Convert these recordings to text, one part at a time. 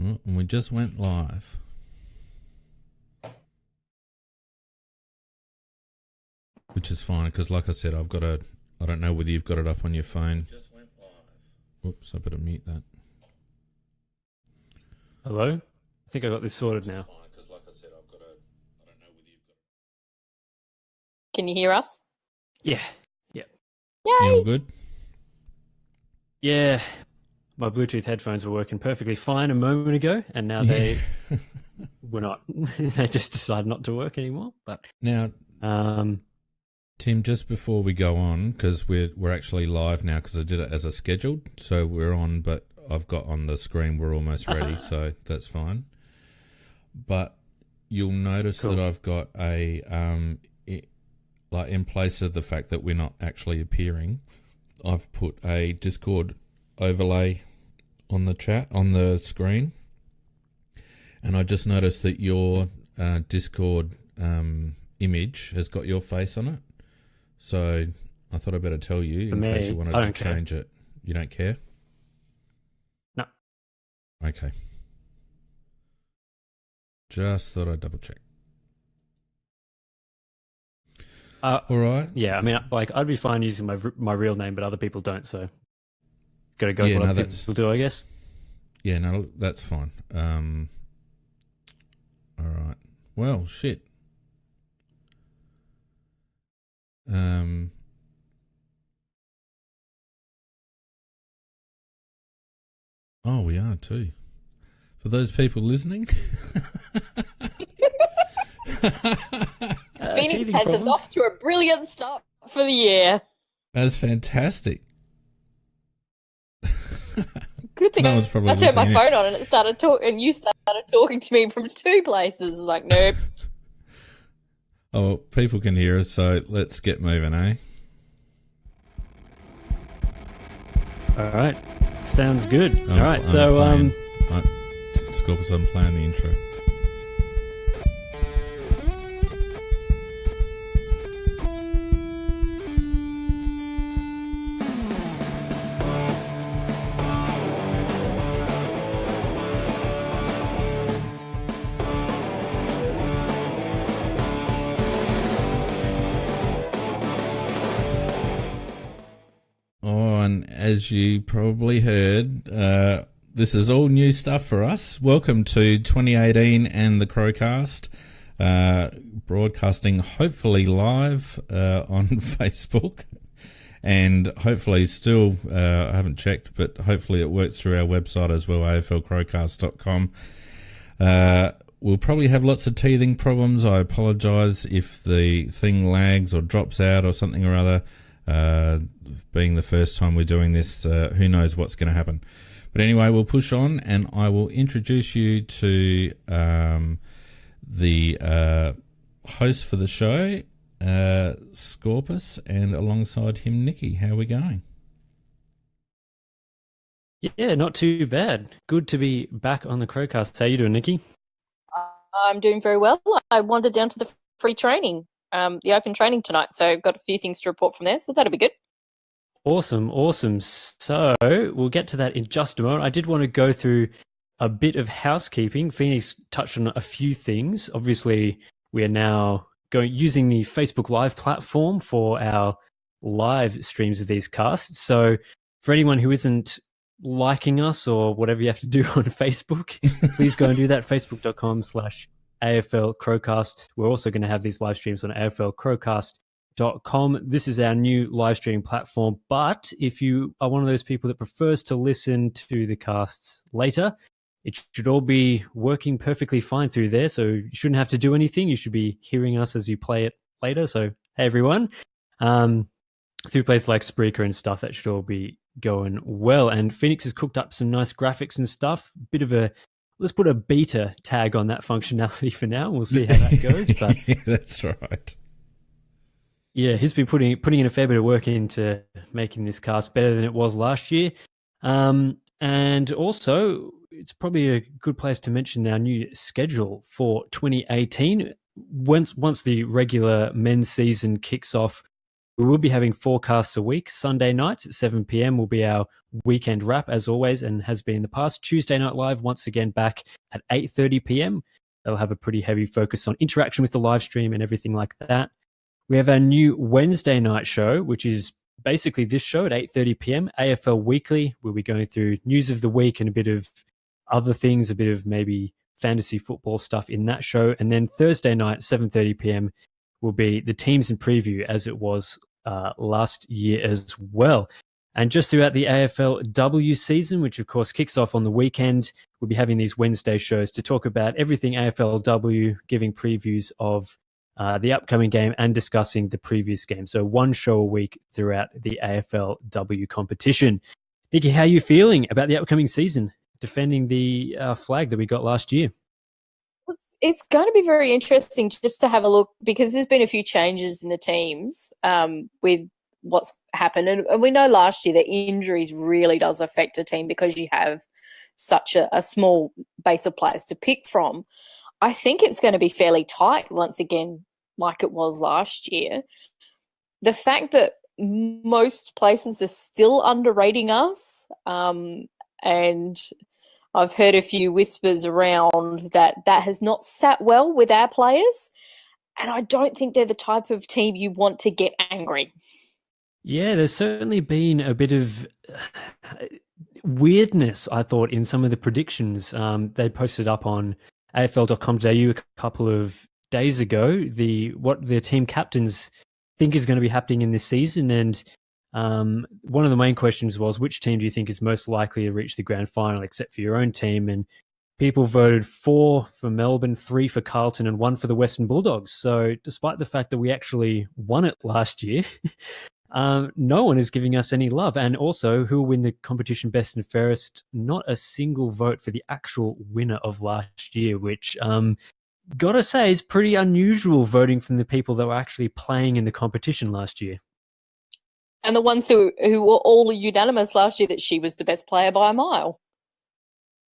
And we just went live. Which is fine, because like I said, I don't know whether you've got it up on your phone. Just went live. Whoops, I better mute that. Hello? I think I got this sorted now. Fine, because like I said, I don't know whether you've got it. Can you hear us? Yeah. Yay! Yeah, all good? Yeah. My Bluetooth headphones were working perfectly fine a moment ago, and now they were not. They just decided not to work anymore. But now, Tim, just before we go on, because we're actually live now, because I did it as a scheduled, so we're on. But I've got on the screen we're almost ready, so that's fine. But you'll notice that I've got a like in place of the fact that we're not actually appearing, I've put a Discord overlay on the chat on the screen, and I just noticed that your Discord image has got your face on it. So I thought I'd better tell you in case you wanted to change it. You don't care? No. Okay. Just thought I'd double check. All right. Yeah, I mean, like, I'd be fine using my real name, but other people don't, so got to go with what other people do, I guess. Yeah, no, that's fine. All right. Well, shit. Oh, we are too. For those people listening. Phoenix has us off to a brilliant start for the year. That's fantastic. Good thing I turned my phone on and it started talking, and you started talking to me from two places. Like, nope. Oh, people can hear us, so let's get moving, eh? All right. Sounds good. All right, so Scorpus, I'm playing the intro. As you probably heard, this is all new stuff for us. Welcome to 2018 and the CrowCast, broadcasting hopefully live on Facebook, and hopefully still, I haven't checked, but hopefully it works through our website as well, AFLCrowcast.com. We'll probably have lots of teething problems. I apologise if the thing lags or drops out or something or other. Being the first time we're doing this, who knows what's going to happen. But anyway, we'll push on, and I will introduce you to the host for the show, Scorpus, and alongside him, Nikki. How are we going? Yeah, not too bad. Good to be back on the CrowCast. How you doing, Nikki? I'm doing very well. I wandered down to the free training, the open training tonight, so got a few things to report from there, so that'll be good. Awesome. So we'll get to that in just a moment. I did want to go through a bit of housekeeping. Phoenix touched on a few things. Obviously, we are now using the Facebook Live platform for our live streams of these casts. So for anyone who isn't liking us or whatever you have to do on Facebook, please go and do that, facebook.com/AFL CrowCast. We're also going to have these live streams on AFLCrowcast.com. This is our new live stream platform, but if you are one of those people that prefers to listen to the casts later, it should all be working perfectly fine through there, so you shouldn't have to do anything. You should be hearing us as you play it later. So hey everyone, through places like Spreaker and stuff, that should all be going well. And Phoenix has cooked up some nice graphics and stuff. Let's put a beta tag on that functionality for now. We'll see how that goes. But yeah, that's right. Yeah, he's been putting in a fair bit of work into making this cast better than it was last year. And also, it's probably a good place to mention our new schedule for 2018. Once the regular men's season kicks off, will be having 4 casts a week. Sunday nights at 7 p.m. will be our weekend wrap, as always, and has been in the past. Tuesday Night Live, once again, back at 8:30 p.m. They'll have a pretty heavy focus on interaction with the live stream and everything like that. We have our new Wednesday night show, which is basically this show at 8:30 p.m. AFL Weekly. We'll be going through news of the week and a bit of other things, a bit of maybe fantasy football stuff in that show. And then Thursday night, 7:30 p.m. will be the teams in preview, as it was last year as well. And just throughout the AFLW season, which of course kicks off on the weekend, we'll be having these Wednesday shows to talk about everything AFLW, giving previews of the upcoming game and discussing the previous game. So 1 show a week throughout the AFLW competition. Nikki, how are you feeling about the upcoming season, defending the flag that we got last year? It's going to be very interesting just to have a look, because there's been a few changes in the teams with what's happened. And we know last year that injuries really does affect a team because you have such a small base of players to pick from. I think it's going to be fairly tight once again, like it was last year. The fact that most places are still underrating us, and I've heard a few whispers around that has not sat well with our players, and I don't think they're the type of team you want to get angry. Yeah, there's certainly been a bit of weirdness, I thought, in some of the predictions. They posted up on AFL.com.au a couple of days ago what the team captains think is going to be happening in this season. And one of the main questions was, which team do you think is most likely to reach the grand final, except for your own team? And people voted 4 for Melbourne, 3 for Carlton, and 1 for the Western Bulldogs. So despite the fact that we actually won it last year, no one is giving us any love. And also, who will win the competition best and fairest? Not a single vote for the actual winner of last year, which, gotta say, is pretty unusual, voting from the people that were actually playing in the competition last year. And the ones who were all unanimous last year that she was the best player by a mile.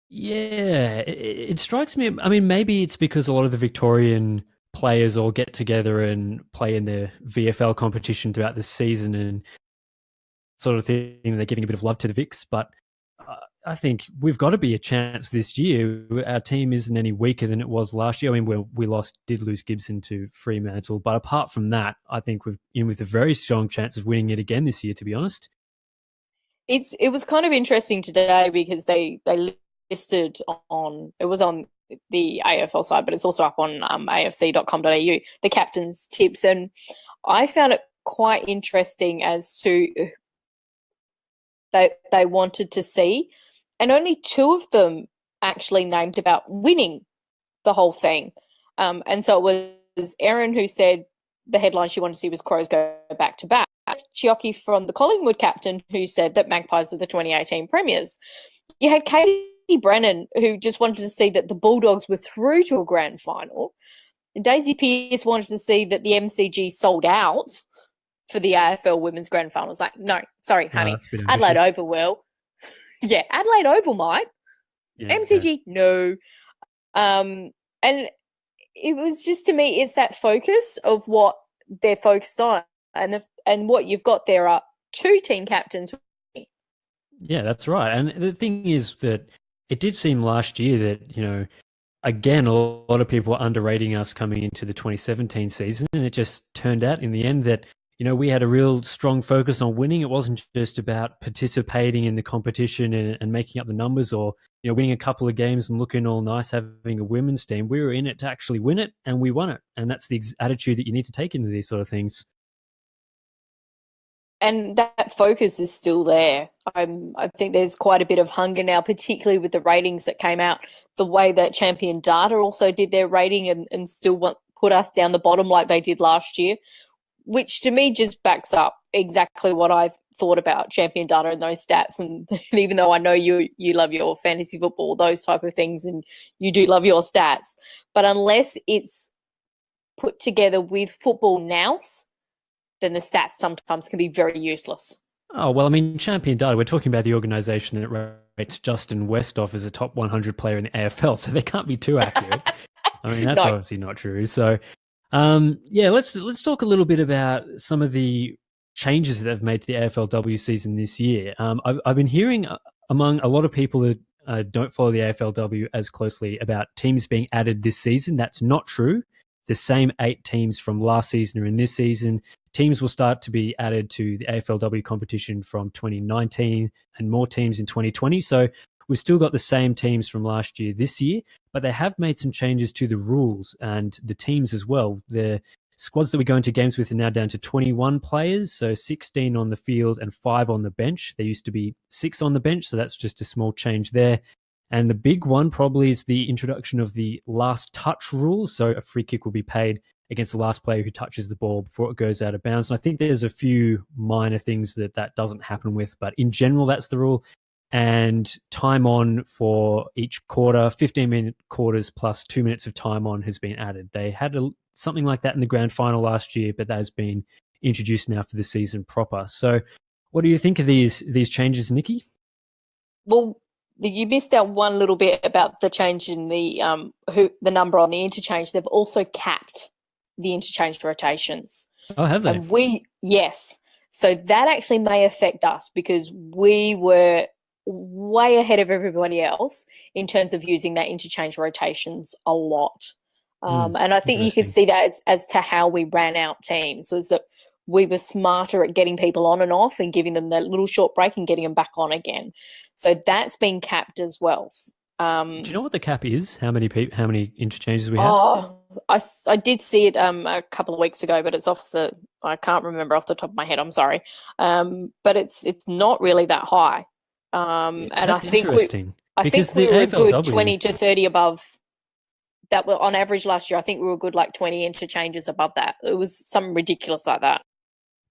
Yeah, it strikes me. I mean, maybe it's because a lot of the Victorian players all get together and play in the VFL competition throughout the season and sort of thing. They're giving a bit of love to the Vics, but I think we've got to be a chance this year. Our team isn't any weaker than it was last year. I mean, we did lose Gibson to Fremantle, but apart from that, I think we're in with a very strong chance of winning it again this year, to be honest. It was kind of interesting today because they listed on, it was on the AFL side, but it's also up on afc.com.au, the captain's tips. And I found it quite interesting as to they wanted to see. And only 2 of them actually named about winning the whole thing. And so it was Erin who said the headline she wanted to see was Crows go back-to-back. Chiocchi from the Collingwood captain who said that Magpies are the 2018 premiers. You had Katie Brennan who just wanted to see that the Bulldogs were through to a grand final. And Daisy Pearce wanted to see that the MCG sold out for the AFL Women's Grand Finals. Like, no, sorry, honey. Adelaide Oval will. Yeah, Adelaide Oval might. Yeah, MCG, no. And it was just, to me, it's that focus of what they're focused on. And what you've got there are 2 team captains. Yeah, that's right. And the thing is that it did seem last year that, again, a lot of people were underrating us coming into the 2017 season. And it just turned out in the end that, we had a real strong focus on winning. It wasn't just about participating in the competition and making up the numbers or, winning a couple of games and looking all nice, having a women's team. We were in it to actually win it, and we won it. And that's the attitude that you need to take into these sort of things. And that focus is still there. I think there's quite a bit of hunger now, particularly with the ratings that came out, the way that Champion Data also did their rating and still put us down the bottom like they did last year, which to me just backs up exactly what I've thought about Champion Data and those stats. And even though I know you love your fantasy football, those type of things, and you do love your stats, but unless it's put together with football nous, then the stats sometimes can be very useless. Oh, well, I mean, Champion Data, we're talking about the organisation that rates Justin Westhoff as a top 100 player in the AFL, so they can't be too accurate. I mean, that's obviously not true. So, let's talk a little bit about some of the changes that they've made to the AFLW season this year. I've been hearing among a lot of people that don't follow the AFLW as closely about teams being added this season. That's not true. The same 8 teams from last season are in this season. Teams will start to be added to the AFLW competition from 2019 and more teams in 2020. So we've still got the same teams from last year this year, but they have made some changes to the rules and the teams as well. The squads that we go into games with are now down to 21 players, so 16 on the field and 5 on the bench. There used to be 6 on the bench, so that's just a small change there. And the big one probably is the introduction of the last touch rule. So a free kick will be paid against the last player who touches the ball before it goes out of bounds. And I think there's a few minor things that doesn't happen with, but in general, that's the rule. And time on for each quarter, 15-minute quarters plus 2 minutes of time on has been added. They had something like that in the grand final last year, but that has been introduced now for the season proper. So what do you think of these changes, Nikki? Well, you missed out one little bit about the change in the number on the interchange. They've also capped the interchange rotations. Oh, have they? And yes. So that actually may affect us because we were way ahead of everybody else in terms of using that interchange rotations a lot. And I think you could see that as to how we ran out teams was that we were smarter at getting people on and off and giving them that little short break and getting them back on again. So that's been capped as well. Do you know what the cap is? How many interchanges we have? Oh, I did see it a couple of weeks ago, but it's I can't remember off the top of my head. I'm sorry, but it's not really that high. And that's interesting. I think we were a good 20 to 30 above. That were on average last year. I think we were good like 20 interchanges above that. It was something ridiculous like that.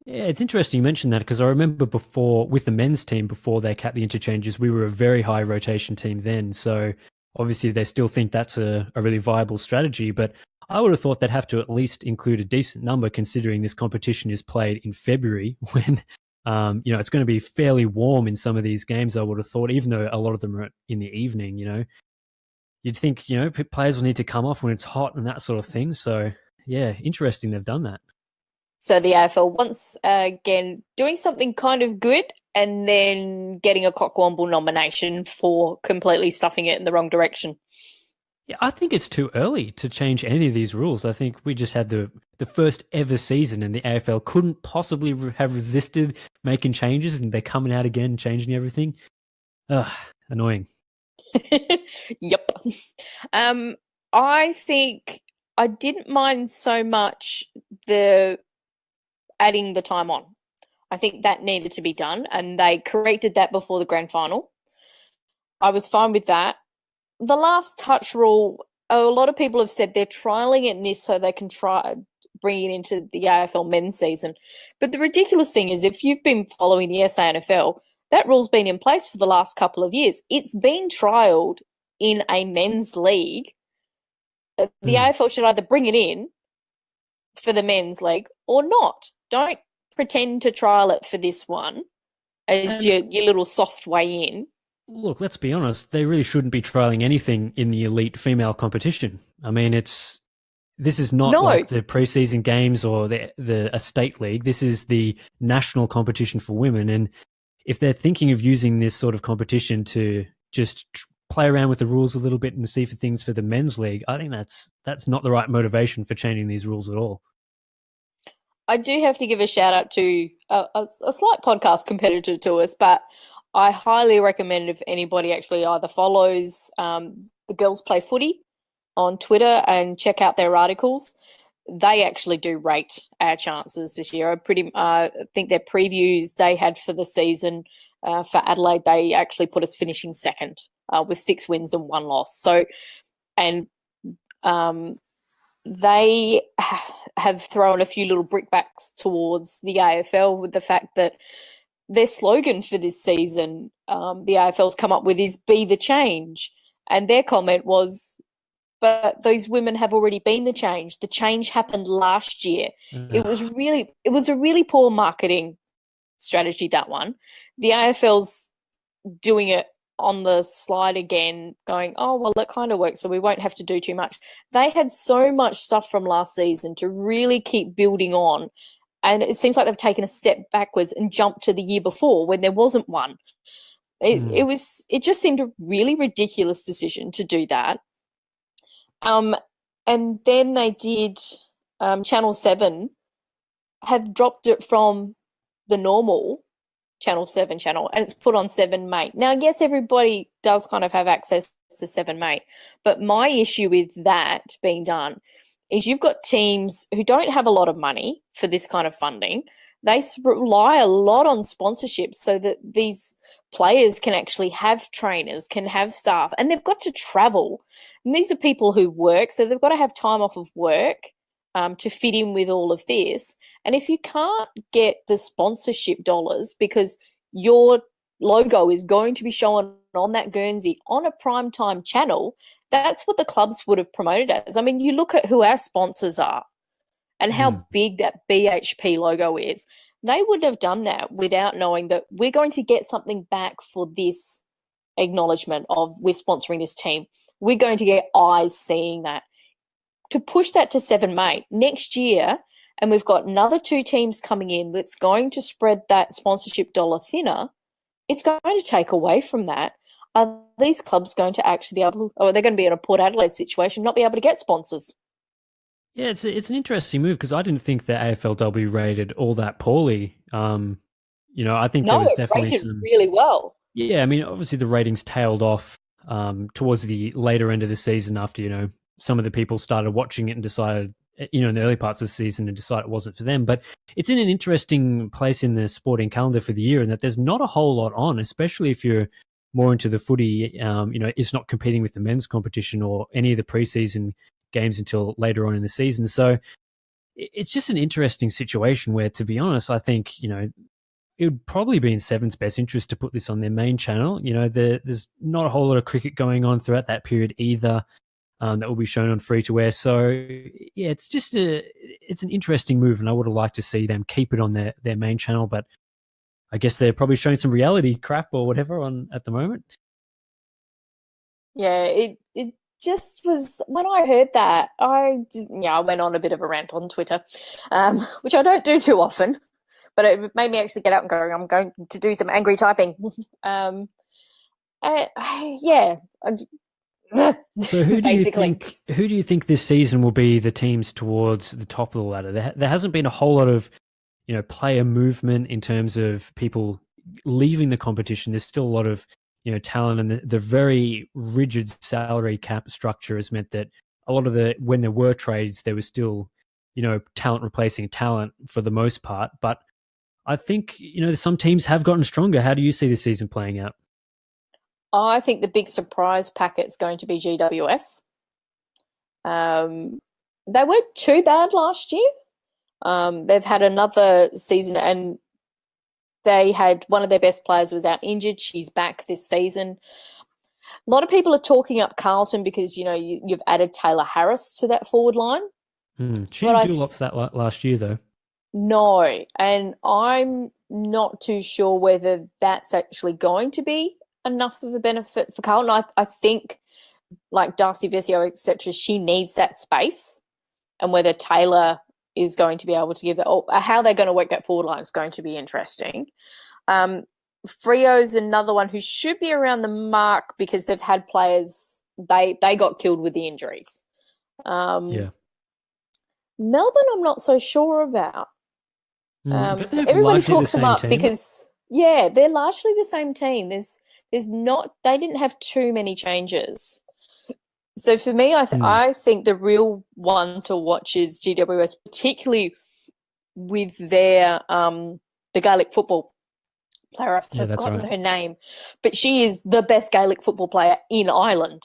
Yeah, it's interesting you mentioned that because I remember before with the men's team, before they capped the interchanges, we were a very high rotation team then. So obviously they still think that's a really viable strategy. But I would have thought they'd have to at least include a decent number considering this competition is played in February when, it's going to be fairly warm in some of these games, I would have thought, even though a lot of them are in the evening, You'd think, players will need to come off when it's hot and that sort of thing. So, yeah, interesting they've done that. So the AFL once again doing something kind of good and then getting a Cockwomble nomination for completely stuffing it in the wrong direction. Yeah, I think it's too early to change any of these rules. I think we just had the first ever season and the AFL couldn't possibly have resisted making changes and they're coming out again, changing everything. Ugh, annoying. Yep. I think I didn't mind so much the adding the time on. I think that needed to be done, and they corrected that before the grand final. I was fine with that. The last touch rule, a lot of people have said they're trialing it in this so they can try bring it into the AFL men's season. But the ridiculous thing is if you've been following the SANFL, that rule's been in place for the last couple of years. It's been trialled in a men's league. The AFL should either bring it in for the men's league or not. Don't pretend to trial it for this one as your little soft way in. Look, let's be honest. They really shouldn't be trialling anything in the elite female competition. I mean, this is not like the preseason games or the estate league. This is the national competition for women. And if they're thinking of using this sort of competition to just play around with the rules a little bit and see for things for the men's league, I think that's not the right motivation for changing these rules at all. I do have to give a shout out to a slight podcast competitor to us, but I highly recommend if anybody actually either follows the Girls Play Footy on Twitter and check out their articles. They actually do rate our chances this year. I think their previews they had for the season for Adelaide, they actually put us finishing second with 6 wins and 1 loss. So, and they have thrown a few little brickbats towards the AFL with the fact that their slogan for this season, the AFL's come up with, is "Be the Change," and their comment was, "But those women have already been the change. The change happened last year." It was a really poor marketing strategy, that one. The AFL's doing it on the slide again, going, "Oh, well, it kind of works, so we won't have to do too much." They had so much stuff from last season to really keep building on, And it seems like they've taken a step backwards and jumped to the year before when there wasn't one. It just seemed a really ridiculous decision to do that. And then they did Channel 7 have dropped it from the normal Channel 7 channel, and it's put on 7 Mate. Now, yes, everybody does kind of have access to 7 Mate, but my issue with that being done is you've got teams who don't have a lot of money for this kind of funding. They rely a lot on sponsorships so that these players can actually have trainers, can have staff, and they've got to travel. And these are people who work, so they've got to have time off of work to fit in with all of this. And if you can't get the sponsorship dollars because your logo is going to be shown on that Guernsey on a primetime channel, that's what the clubs would have promoted as. I mean, you look at who our sponsors are and how big that BHP logo is. They would have done that without knowing that we're going to get something back for this acknowledgement of we're sponsoring this team. We're going to get eyes seeing that. To push that to 7 Mate next year, and we've got another 2 teams coming in that's going to spread that sponsorship dollar thinner, it's going to take away from that. Are these clubs going to actually be able to, or they're going to be in a Port Adelaide situation, not be able to get sponsors? Yeah, it's an interesting move because I didn't think the AFLW rated all that poorly. I think there was definitely some really well. Yeah, I mean, obviously the ratings tailed off towards the later end of the season after some of the people started watching it and decided in the early parts of the season and decided it wasn't for them. But it's in an interesting place in the sporting calendar for the year, and that there's not a whole lot on, especially if you're more into the footy. It's not competing with the men's competition or any of the preseason games until later on in the season. So it's just an interesting situation where, to be honest, I think, it would probably be in Seven's best interest to put this on their main channel. There's not a whole lot of cricket going on throughout that period either that will be shown on free to air. So yeah, it's an interesting move, and I would have liked to see them keep it on their main channel, but I guess they're probably showing some reality crap or whatever on at the moment. Yeah, it just was, when I heard that, I went on a bit of a rant on Twitter, which I don't do too often, but it made me actually get out and go, I'm going to do some angry typing. So who do you think this season will be the teams towards the top of the ladder? There hasn't been a whole lot of player movement in terms of people leaving the competition. There's still a lot of talent, and the very rigid salary cap structure has meant that a lot of when there were trades, there was still talent replacing talent for the most part. But I think some teams have gotten stronger. How do you see the season playing out? I think the big surprise packet's going to be GWS. They weren't too bad last year. They've had another season, and they had one of their best players was out injured. She's back this season. A lot of people are talking up Carlton because, you've added Taylor Harris to that forward line. She didn't do lots of that last year, though. No, and I'm not too sure whether that's actually going to be enough of a benefit for Carlton. I think, like Darcy Vesio, etc., she needs that space, and whether Taylor is going to be able to give that, or how they're going to work that forward line is going to be interesting. Frio's another one who should be around the mark because they've had players, they got killed with the injuries. Melbourne, I'm not so sure about. Everybody talks them up because they're largely the same team. They didn't have too many changes. So for me, I think the real one to watch is GWS, particularly with their the Gaelic football player. I've forgotten her name, but she is the best Gaelic football player in Ireland.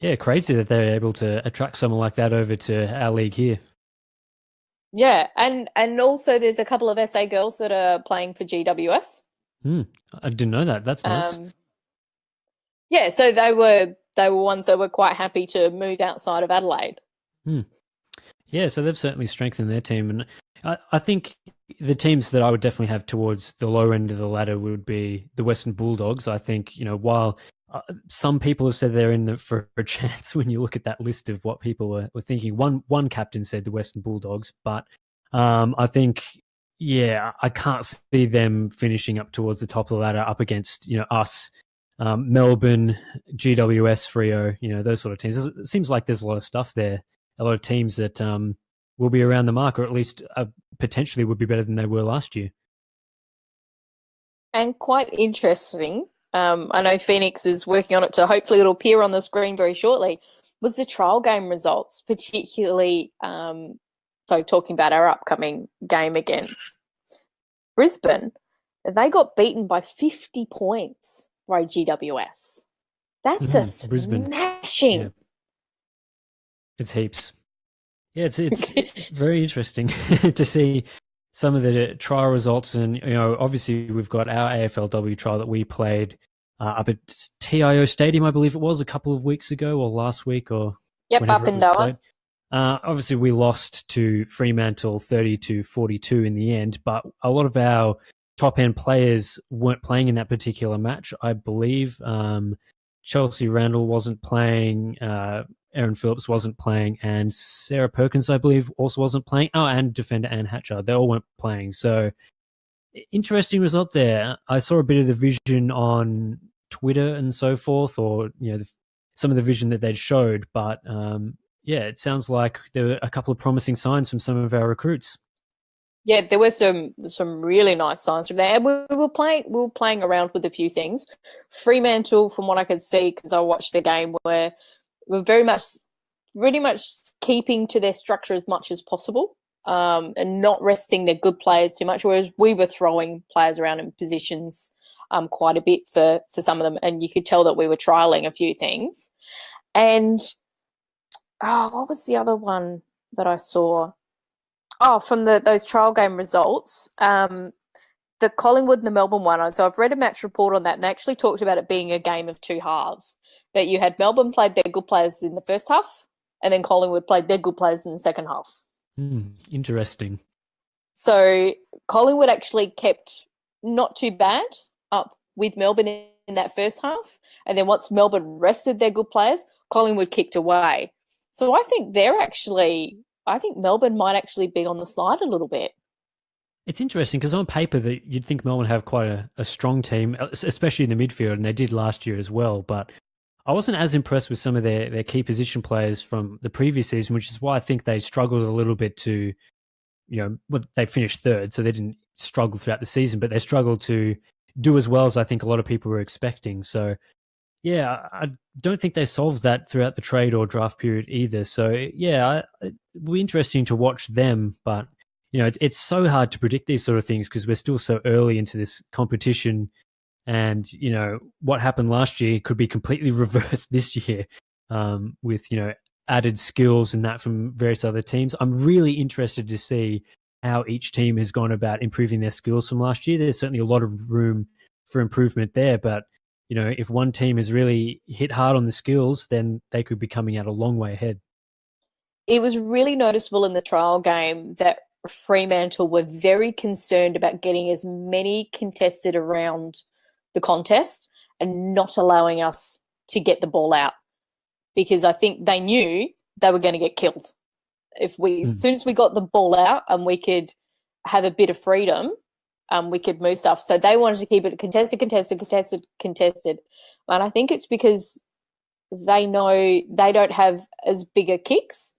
Yeah, crazy that they're able to attract someone like that over to our league here. Yeah, and also there's a couple of SA girls that are playing for GWS. I didn't know that. That's nice. Yeah, so they were ones that were quite happy to move outside of Adelaide. Yeah, so they've certainly strengthened their team, and I think the teams that I would definitely have towards the lower end of the ladder would be the Western Bulldogs. I think while some people have said they're in for a chance, when you look at that list of what people were thinking, one captain said the Western Bulldogs, but I think, I can't see them finishing up towards the top of the ladder up against, us, Melbourne, GWS, Freo, those sort of teams. It seems like there's a lot of stuff there, a lot of teams that will be around the mark, or at least potentially would be better than they were last year. And quite interesting, I know Phoenix is working on it, so hopefully it'll appear on the screen very shortly, was the trial game results, particularly, so talking about our upcoming game against Brisbane, they got beaten by 50 points by GWS. That's a Brisbane. smashing. Yeah. It's heaps. Yeah, it's very interesting to see some of the trial results. And, obviously we've got our AFLW trial that we played up at TIO Stadium, I believe it was, a couple of weeks ago or last week or up in Darwin. Obviously we lost to Fremantle 30-42 in the end, but a lot of our top-end players weren't playing in that particular match. I believe Chelsea Randall wasn't playing, Aaron Phillips wasn't playing, and Sarah Perkins, I believe, also wasn't playing. Oh, and defender Anne Hatcher. They all weren't playing. So, interesting result there. I saw a bit of the vision on Twitter and so forth, or, some of the vision that they'd showed. But, it sounds like there were a couple of promising signs from some of our recruits. Yeah, there were some really nice signs from there. We were playing around with a few things. Fremantle, from what I could see, because I watched the game, were really much keeping to their structure as much as possible, and not resting their good players too much. Whereas we were throwing players around in positions quite a bit for some of them, and you could tell that we were trialing a few things. And what was the other one that I saw? Oh, from those trial game results, the Collingwood and the Melbourne one. So I've read a match report on that, and they actually talked about it being a game of two halves. That you had Melbourne played their good players in the first half, and then Collingwood played their good players in the second half. Interesting. So Collingwood actually kept not too bad up with Melbourne in that first half, and then once Melbourne rested their good players, Collingwood kicked away. So I think Melbourne might actually be on the slide a little bit. It's interesting because on paper that you'd think Melbourne have quite a strong team, especially in the midfield, and they did last year as well. But I wasn't as impressed with some of their key position players from the previous season, which is why I think they struggled a little bit to, they finished third, so they didn't struggle throughout the season, but they struggled to do as well as I think a lot of people were expecting. So, yeah, I don't think they solved that throughout the trade or draft period either. So, yeah, it'll be interesting to watch them, but, it's so hard to predict these sort of things because we're still so early into this competition. And, what happened last year could be completely reversed this year with, added skills and that from various other teams. I'm really interested to see how each team has gone about improving their skills from last year. There's certainly a lot of room for improvement there. But, if one team has really hit hard on the skills, then they could be coming out a long way ahead. It was really noticeable in the trial game that Fremantle were very concerned about getting as many contested around the contest and not allowing us to get the ball out, because I think they knew they were going to get killed if as soon as we got the ball out and we could have a bit of freedom, we could move stuff. So they wanted to keep it contested. And I think it's because they know they don't have as big a kicks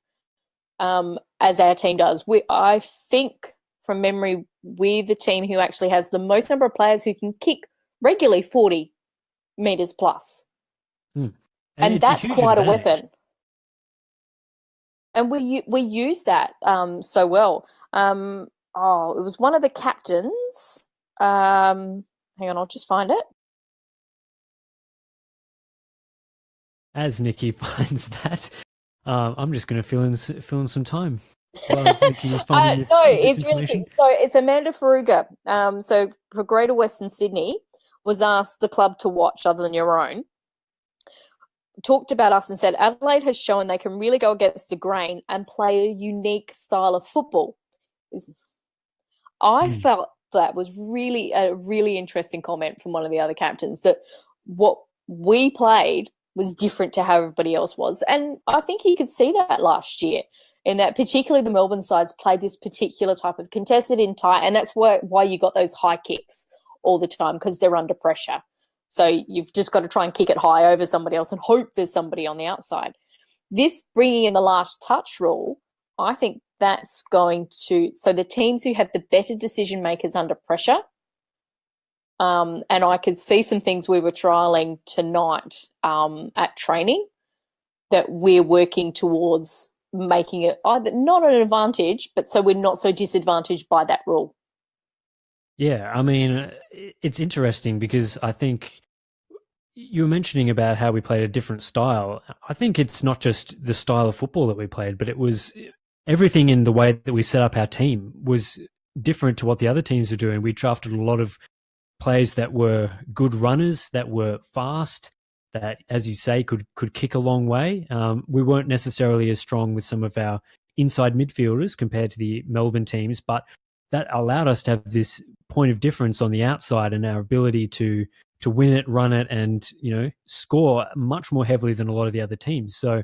as our team does. I think from memory, we're the team who actually has the most number of players who can kick regularly 40 meters plus. And that's quite a weapon. And we use that so well. It was one of the captains. Hang on, I'll just find it. As Nikki finds that, I'm just going to fill in some time. It's really quick. So it's Amanda Faruga. So for Greater Western Sydney, was asked the club to watch other than your own. Talked about us and said Adelaide has shown they can really go against the grain and play a unique style of football. I felt that was really a really interesting comment from one of the other captains, that what we played was different to how everybody else was. And I think he could see that last year. in that particularly the Melbourne sides played this particular type of contested in tight, and that's why you got those high kicks all the time, because they're under pressure. So you've just got to try and kick it high over somebody else and hope there's somebody on the outside. This bringing in the last touch rule, I think that's going to, so the teams who have the better decision makers under pressure, and I could see some things we were trialling tonight at training that we're working towards making it either not an advantage, but so we're not so disadvantaged by that rule. Yeah, I mean, it's interesting because I think you were mentioning about how we played a different style. I think it's not just the style of football that we played, but it was everything in the way that we set up our team was different to what the other teams were doing. We drafted a lot of players that were good runners, that were fast, that, as you say, could kick a long way. We weren't necessarily as strong with some of our inside midfielders compared to the Melbourne teams, but that allowed us to have this point of difference on the outside and our ability to win it, run it, and score much more heavily than a lot of the other teams. So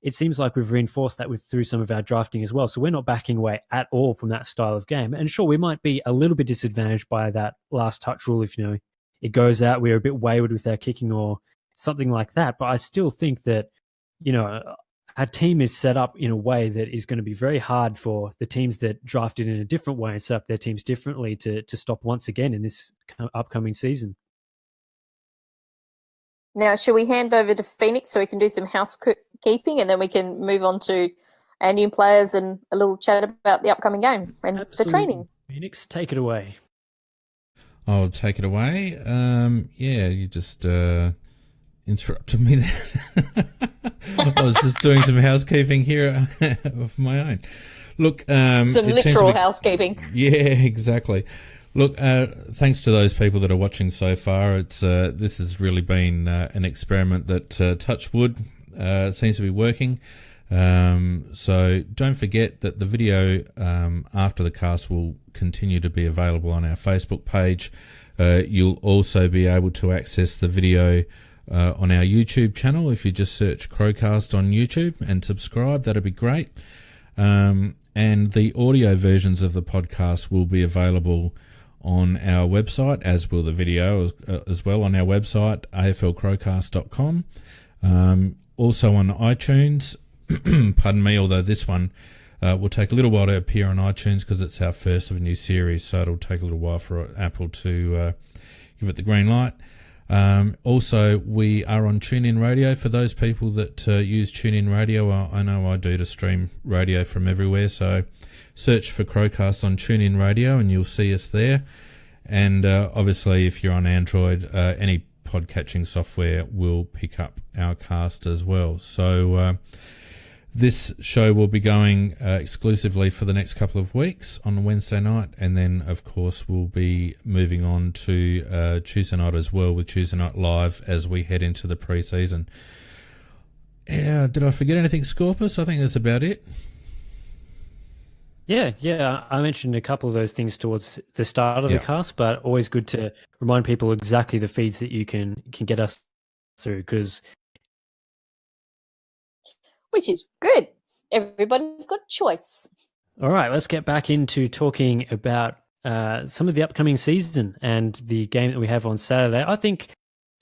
it seems like we've reinforced that through some of our drafting as well. So we're not backing away at all from that style of game. And sure, we might be a little bit disadvantaged by that last touch rule if it goes out, we're a bit wayward with our kicking or something like that. But I still think that our team is set up in a way that is going to be very hard for the teams that drafted in a different way and set up their teams differently to stop once again in this upcoming season. Now, shall we hand over to Phoenix so we can do some housekeeping, and then we can move on to our new players and a little chat about the upcoming game and Absolutely. the training? Phoenix, take it away. I'll take it away. You just interrupted me there. I was just doing some housekeeping here of my own. Look, some literal housekeeping. Yeah, exactly. Look, thanks to those people that are watching so far. It's this has really been an experiment that, touch wood, seems to be working. So don't forget that the video after the cast will continue to be available on our Facebook page. You'll also be able to access the video on our YouTube channel. If you just search CrowCast on YouTube and subscribe, that'd be great. And the audio versions of the podcast will be available on our website, as will the video as well on our website, aflcrowcast.com. Also on iTunes, pardon me, although this one will take a little while to appear on iTunes because it's our first of a new series, so it'll take a little while for Apple to give it the green light. Also, we are on TuneIn Radio for those people that use TuneIn Radio. I know I do to stream radio from everywhere, so search for CrowCast on TuneIn Radio and you'll see us there. And obviously, if you're on Android, any podcatching software will pick up our cast as well. So this show will be going exclusively for the next couple of weeks on Wednesday night, and then, of course, we'll be moving on to Tuesday night as well with Tuesday Night Live as we head into the pre-season. Yeah, did I forget anything, Scorpus? I think that's about it. Yeah. I mentioned a couple of those things towards the start of the cast, but always good to remind people exactly the feeds that you can get us through, because which is good. Everybody's got choice. All right, let's get back into talking about some of the upcoming season and the game that we have on Saturday. I think,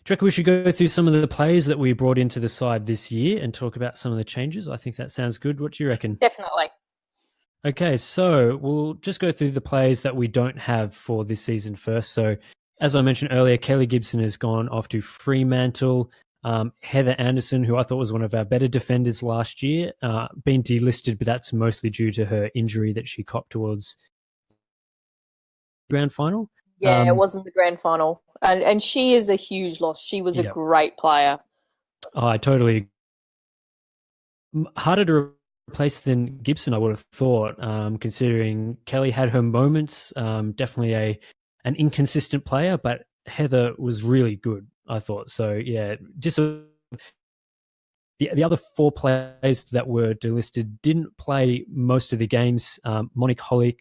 do you reckon we should go through some of the players that we brought into the side this year and talk about some of the changes? I think that sounds good. What do you reckon? Definitely. Okay, so we'll just go through the players that we don't have for this season first. So, as I mentioned earlier, Kelly Gibson has gone off to Fremantle. Heather Anderson, who I thought was one of our better defenders last year, been delisted, but that's mostly due to her injury that she copped towards the grand final. Yeah, it wasn't the grand final. And she is a huge loss. She was a great player. I totally harder to replace than Gibson, I would have thought, considering Kelly had her moments, definitely an inconsistent player, but Heather was really good, I thought. So, yeah, just the other four players that were delisted didn't play most of the games. Monique Hollick,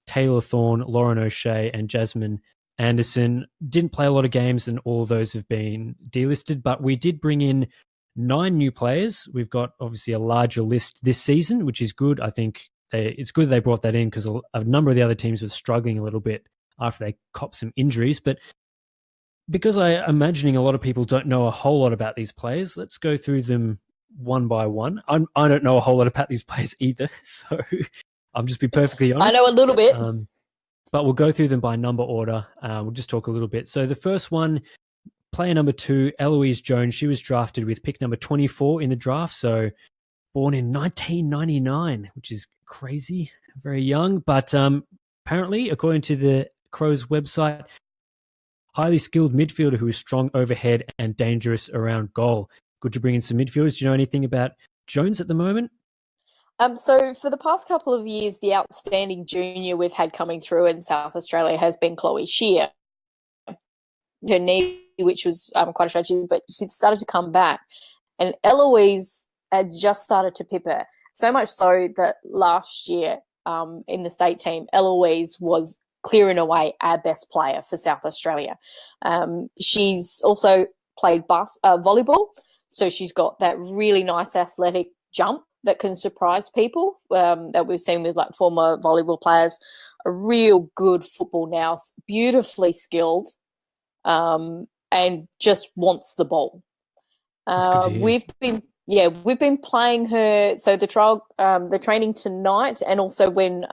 Taylor Thorne, Lauren O'Shea, and Jasmine Anderson didn't play a lot of games, and all of those have been delisted. But we did bring in 9 new players. We've got obviously a larger list this season, which is good. I think it's good they brought that in because a number of the other teams were struggling a little bit after they copped some injuries. But because I'm imagining a lot of people don't know a whole lot about these players, let's go through them one by one. I don't know a whole lot about these players either, so I'll just be perfectly honest. I know a little bit. But we'll go through them by number order. We'll just talk a little bit. So the first one, player number 2, Eloise Jones. She was drafted with pick number 24 in the draft. So born in 1999, which is crazy, very young. But apparently, according to the Crows website, highly skilled midfielder who is strong overhead and dangerous around goal. Good to bring in some midfielders. Do you know anything about Jones at the moment? So for the past couple of years, the outstanding junior we've had coming through in South Australia has been Chloe Shear. Her knee, which was quite a tragedy, but she started to come back. And Eloise had just started to pip her. So much so that last year in the state team, Eloise was clearing away our best player for South Australia. She's also played volleyball, so she's got that really nice athletic jump that can surprise people that we've seen with like former volleyball players. A real good football now, beautifully skilled, and just wants the ball. We've been playing her. So the training tonight, and also when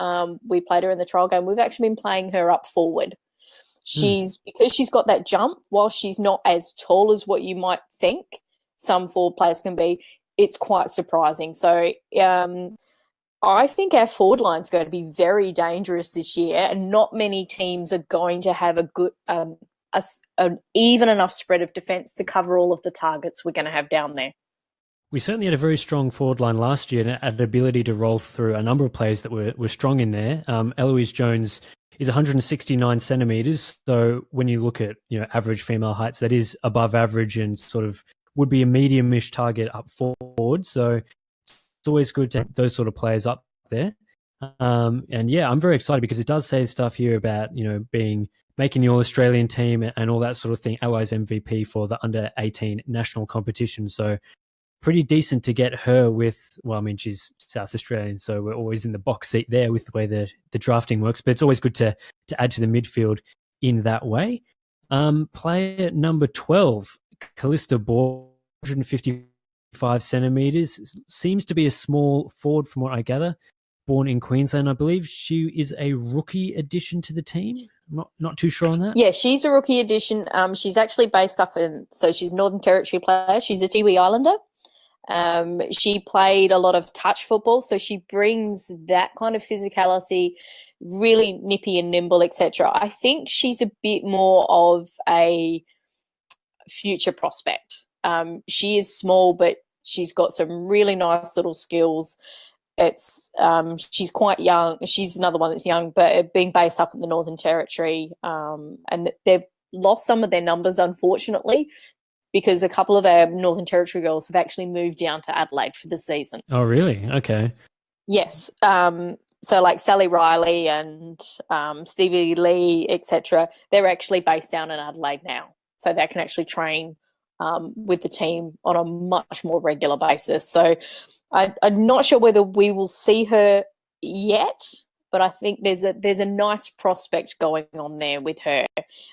we played her in the trial game, we've actually been playing her up forward. Because she's got that jump, while she's not as tall as what you might think some forward players can be, it's quite surprising. So I think our forward line is going to be very dangerous this year, and not many teams are going to have a good, an even enough spread of defence to cover all of the targets we're going to have down there. We certainly had a very strong forward line last year and had the ability to roll through a number of players that were strong in there. Eloise Jones is 169 centimetres. So when you look at average female heights, that is above average and sort of would be a medium-ish target up forward. So it's always good to have those sort of players up there. And yeah, I'm very excited because it does say stuff here about making the All-Australian team and all that sort of thing. Allies MVP for the under-18 national competition. So pretty decent to get her with, she's South Australian, so we're always in the box seat there with the way the drafting works, but it's always good to add to the midfield in that way. Player number 12, Callista Ball, 155 centimetres, seems to be a small forward from what I gather, born in Queensland, I believe. She is a rookie addition to the team. I'm not too sure on that. Yeah, she's a rookie addition. She's actually based up so she's Northern Territory player. She's a Tiwi Islander. She played a lot of touch football, so she brings that kind of physicality, really nippy and nimble, etc. I think she's a bit more of a future prospect. She is small, but she's got some really nice little skills. She's quite young. She's another one that's young, but being based up in the Northern Territory, and they've lost some of their numbers, unfortunately, because a couple of our Northern Territory girls have actually moved down to Adelaide for the season. Oh, really? Okay. Yes. So like Sally Riley and Stevie Lee, etc., they're actually based down in Adelaide now. So they can actually train with the team on a much more regular basis. So I'm not sure whether we will see her yet, but I think there's a nice prospect going on there with her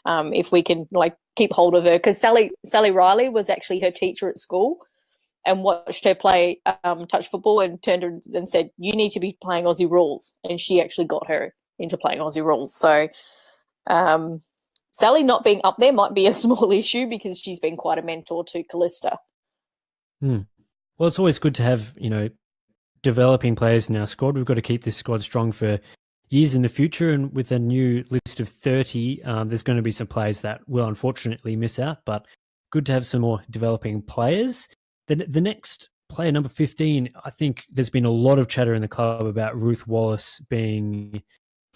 if we can keep hold of her, because Sally Riley was actually her teacher at school and watched her play touch football and turned her and said, "You need to be playing Aussie rules," and she actually got her into playing Aussie rules. So Sally not being up there might be a small issue because she's been quite a mentor to Callista. Well, it's always good to have developing players in our squad. We've got to keep this squad strong for years in the future, and with a new list of 30, there's going to be some players that will unfortunately miss out, but good to have some more developing players. The next player, number 15, I think there's been a lot of chatter in the club about Ruth Wallace being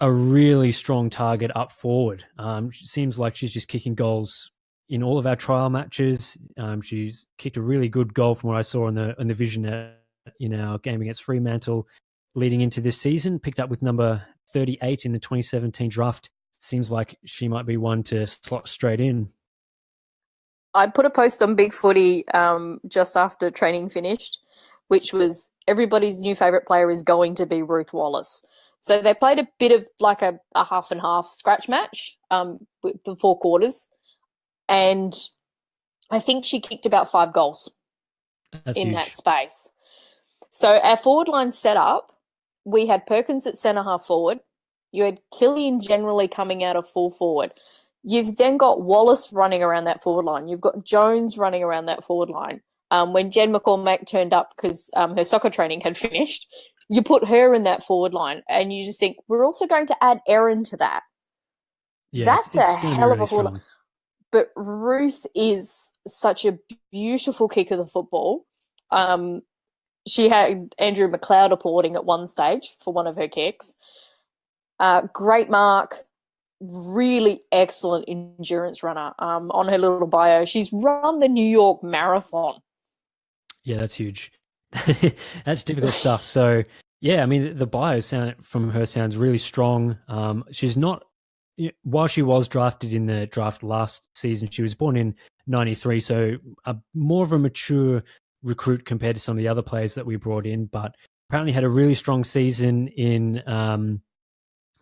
a really strong target up forward. Seems like she's just kicking goals in all of our trial matches. She's kicked a really good goal from what I saw on the vision in our game against Fremantle leading into this season, picked up with number 38 in the 2017 draft. Seems like she might be one to slot straight in. I put a post on Big Footy just after training finished, which was everybody's new favourite player is going to be Ruth Wallace. So they played a bit of like a half and half scratch match with the 4 quarters. And I think she kicked about 5 goals in that space. So our forward line set up, we had Perkins at centre half forward. You had Killian generally coming out of full forward. You've then got Wallace running around that forward line. You've got Jones running around that forward line. When Jen McCormack turned up because her soccer training had finished, you put her in that forward line, and you just think, we're also going to add Erin to that. Yeah, that's a hell of really a forward line. But Ruth is such a beautiful kick of the football. She had Andrew McLeod applauding at one stage for one of her kicks. Great mark. Really excellent endurance runner. On her little bio, she's run the New York Marathon. Yeah, that's huge. That's difficult stuff. So, yeah, I mean, the bio from her sounds really strong. She's not, while she was drafted in the draft last season, she was born in 93, so more of a mature recruit compared to some of the other players that we brought in, but apparently had a really strong season in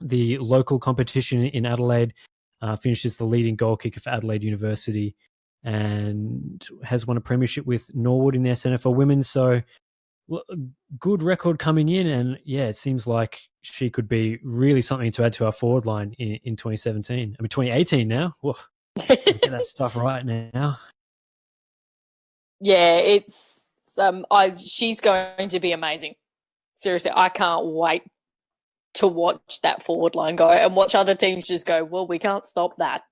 the local competition in Adelaide, finishes the leading goal kicker for Adelaide University, and has won a premiership with Norwood in the SNFL Women. So good record coming in, and yeah, it seems like she could be really something to add to our forward line in 2017. I mean, 2018 now. Whoa, get that stuff right now. Yeah, it's she's going to be amazing. Seriously, I can't wait to watch that forward line go and watch other teams just go, well, we can't stop that.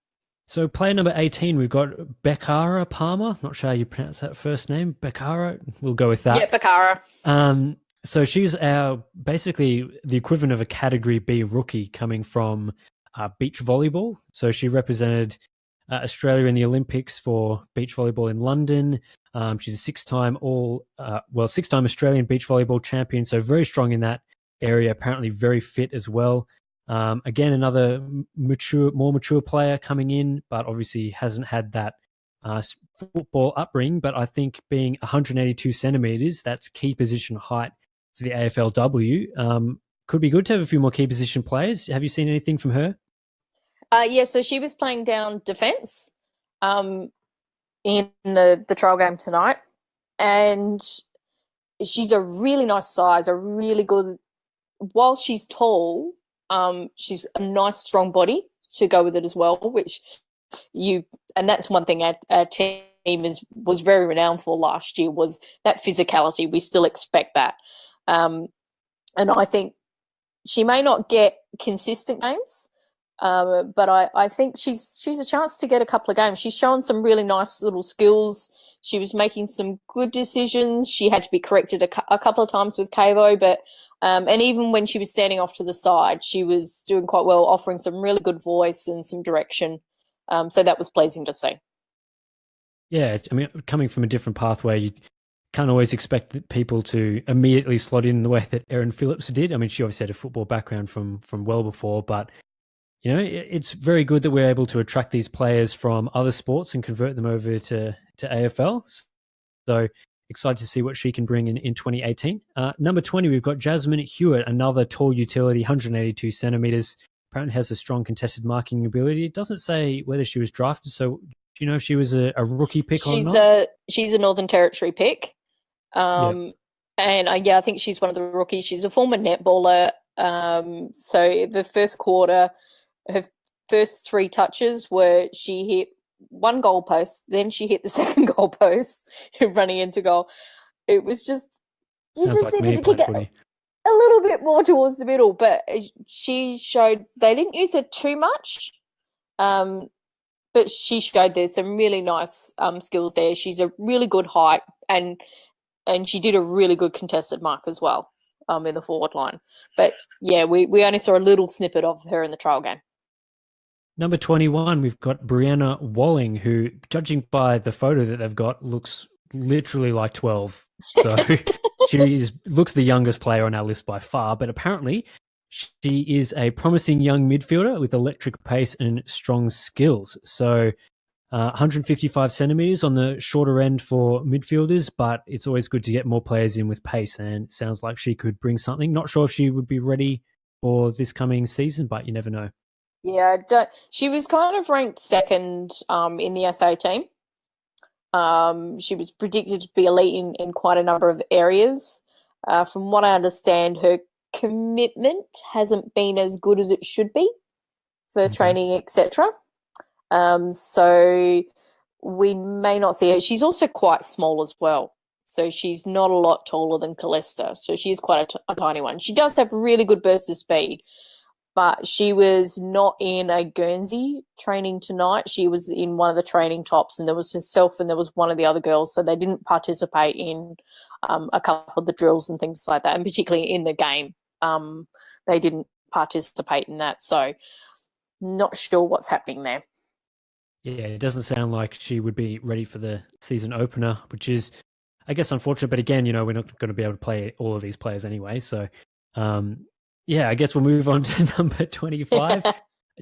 So player number 18, we've got Beckara Palmer. Not sure how you pronounce that first name. Beckara. We'll go with that. Yeah, Beckara. So she's basically the equivalent of a Category B rookie coming from beach volleyball. So she represented Australia in the Olympics for beach volleyball in London. She's a six-time Australian beach volleyball champion. So very strong in that area. Apparently very fit as well. Again, another more mature player coming in, but obviously hasn't had that football upbringing. But I think being 182 centimeters, that's key position height for the AFLW. Could be good to have a few more key position players. Have you seen anything from her? Yeah, so she was playing down defence in the trial game tonight, and she's a really nice size, a really good. While she's tall, she's a nice strong body to go with it as well, and that's one thing our team was very renowned for last year, was that physicality. We still expect that. And I think she may not get consistent games, but I think she's a chance to get a couple of games. She's shown some really nice little skills. She was making some good decisions. She had to be corrected a couple of times with Cavo, but and even when she was standing off to the side, she was doing quite well, offering some really good voice and some direction. So that was pleasing to see. Yeah, I mean, coming from a different pathway, you can't always expect people to immediately slot in the way that Erin Phillips did. I mean, she obviously had a football background from well before, but it's very good that we're able to attract these players from other sports and convert them over to AFL. So excited to see what she can bring in 2018. Number 20, we've got Jasmine Hewitt, another tall utility, 182 centimeters. Apparently has a strong contested marking ability. It doesn't say whether she was drafted, so do you know if she was a rookie pick or not? She's a Northern Territory pick. Yep. And I think she's one of the rookies. She's a former netballer. So the first quarter, her first 3 touches were she hit one goal post, then she hit the second goal post, running into goal. It was just, you Sounds just like needed to kick it a little bit more towards the middle, but she showed they didn't use her too much. But she showed there's some really nice skills there. She's a really good height, and she did a really good contested mark as well in the forward line. But yeah, we only saw a little snippet of her in the trial game. Number 21, we've got Brianna Walling, who, judging by the photo that they've got, looks literally like 12. So she looks the youngest player on our list by far, but apparently she is a promising young midfielder with electric pace and strong skills. So 155 centimeters on the shorter end for midfielders, but it's always good to get more players in with pace, and it sounds like she could bring something. Not sure if she would be ready for this coming season, but you never know. Yeah, she was kind of ranked second in the SA team. She was predicted to be elite in quite a number of areas. From what I understand, her commitment hasn't been as good as it should be for training, etc. So we may not see her. She's also quite small as well. So she's not a lot taller than Callista. So she's quite a tiny one. She does have really good burst of speed, but she was not in a Guernsey training tonight. She was in one of the training tops, and there was herself and there was one of the other girls. So they didn't participate in a couple of the drills and things like that, and particularly in the game. They didn't participate in that. So not sure what's happening there. Yeah, it doesn't sound like she would be ready for the season opener, which is, I guess, unfortunate. But again, we're not going to be able to play all of these players anyway. So, yeah, I guess we'll move on to number 25,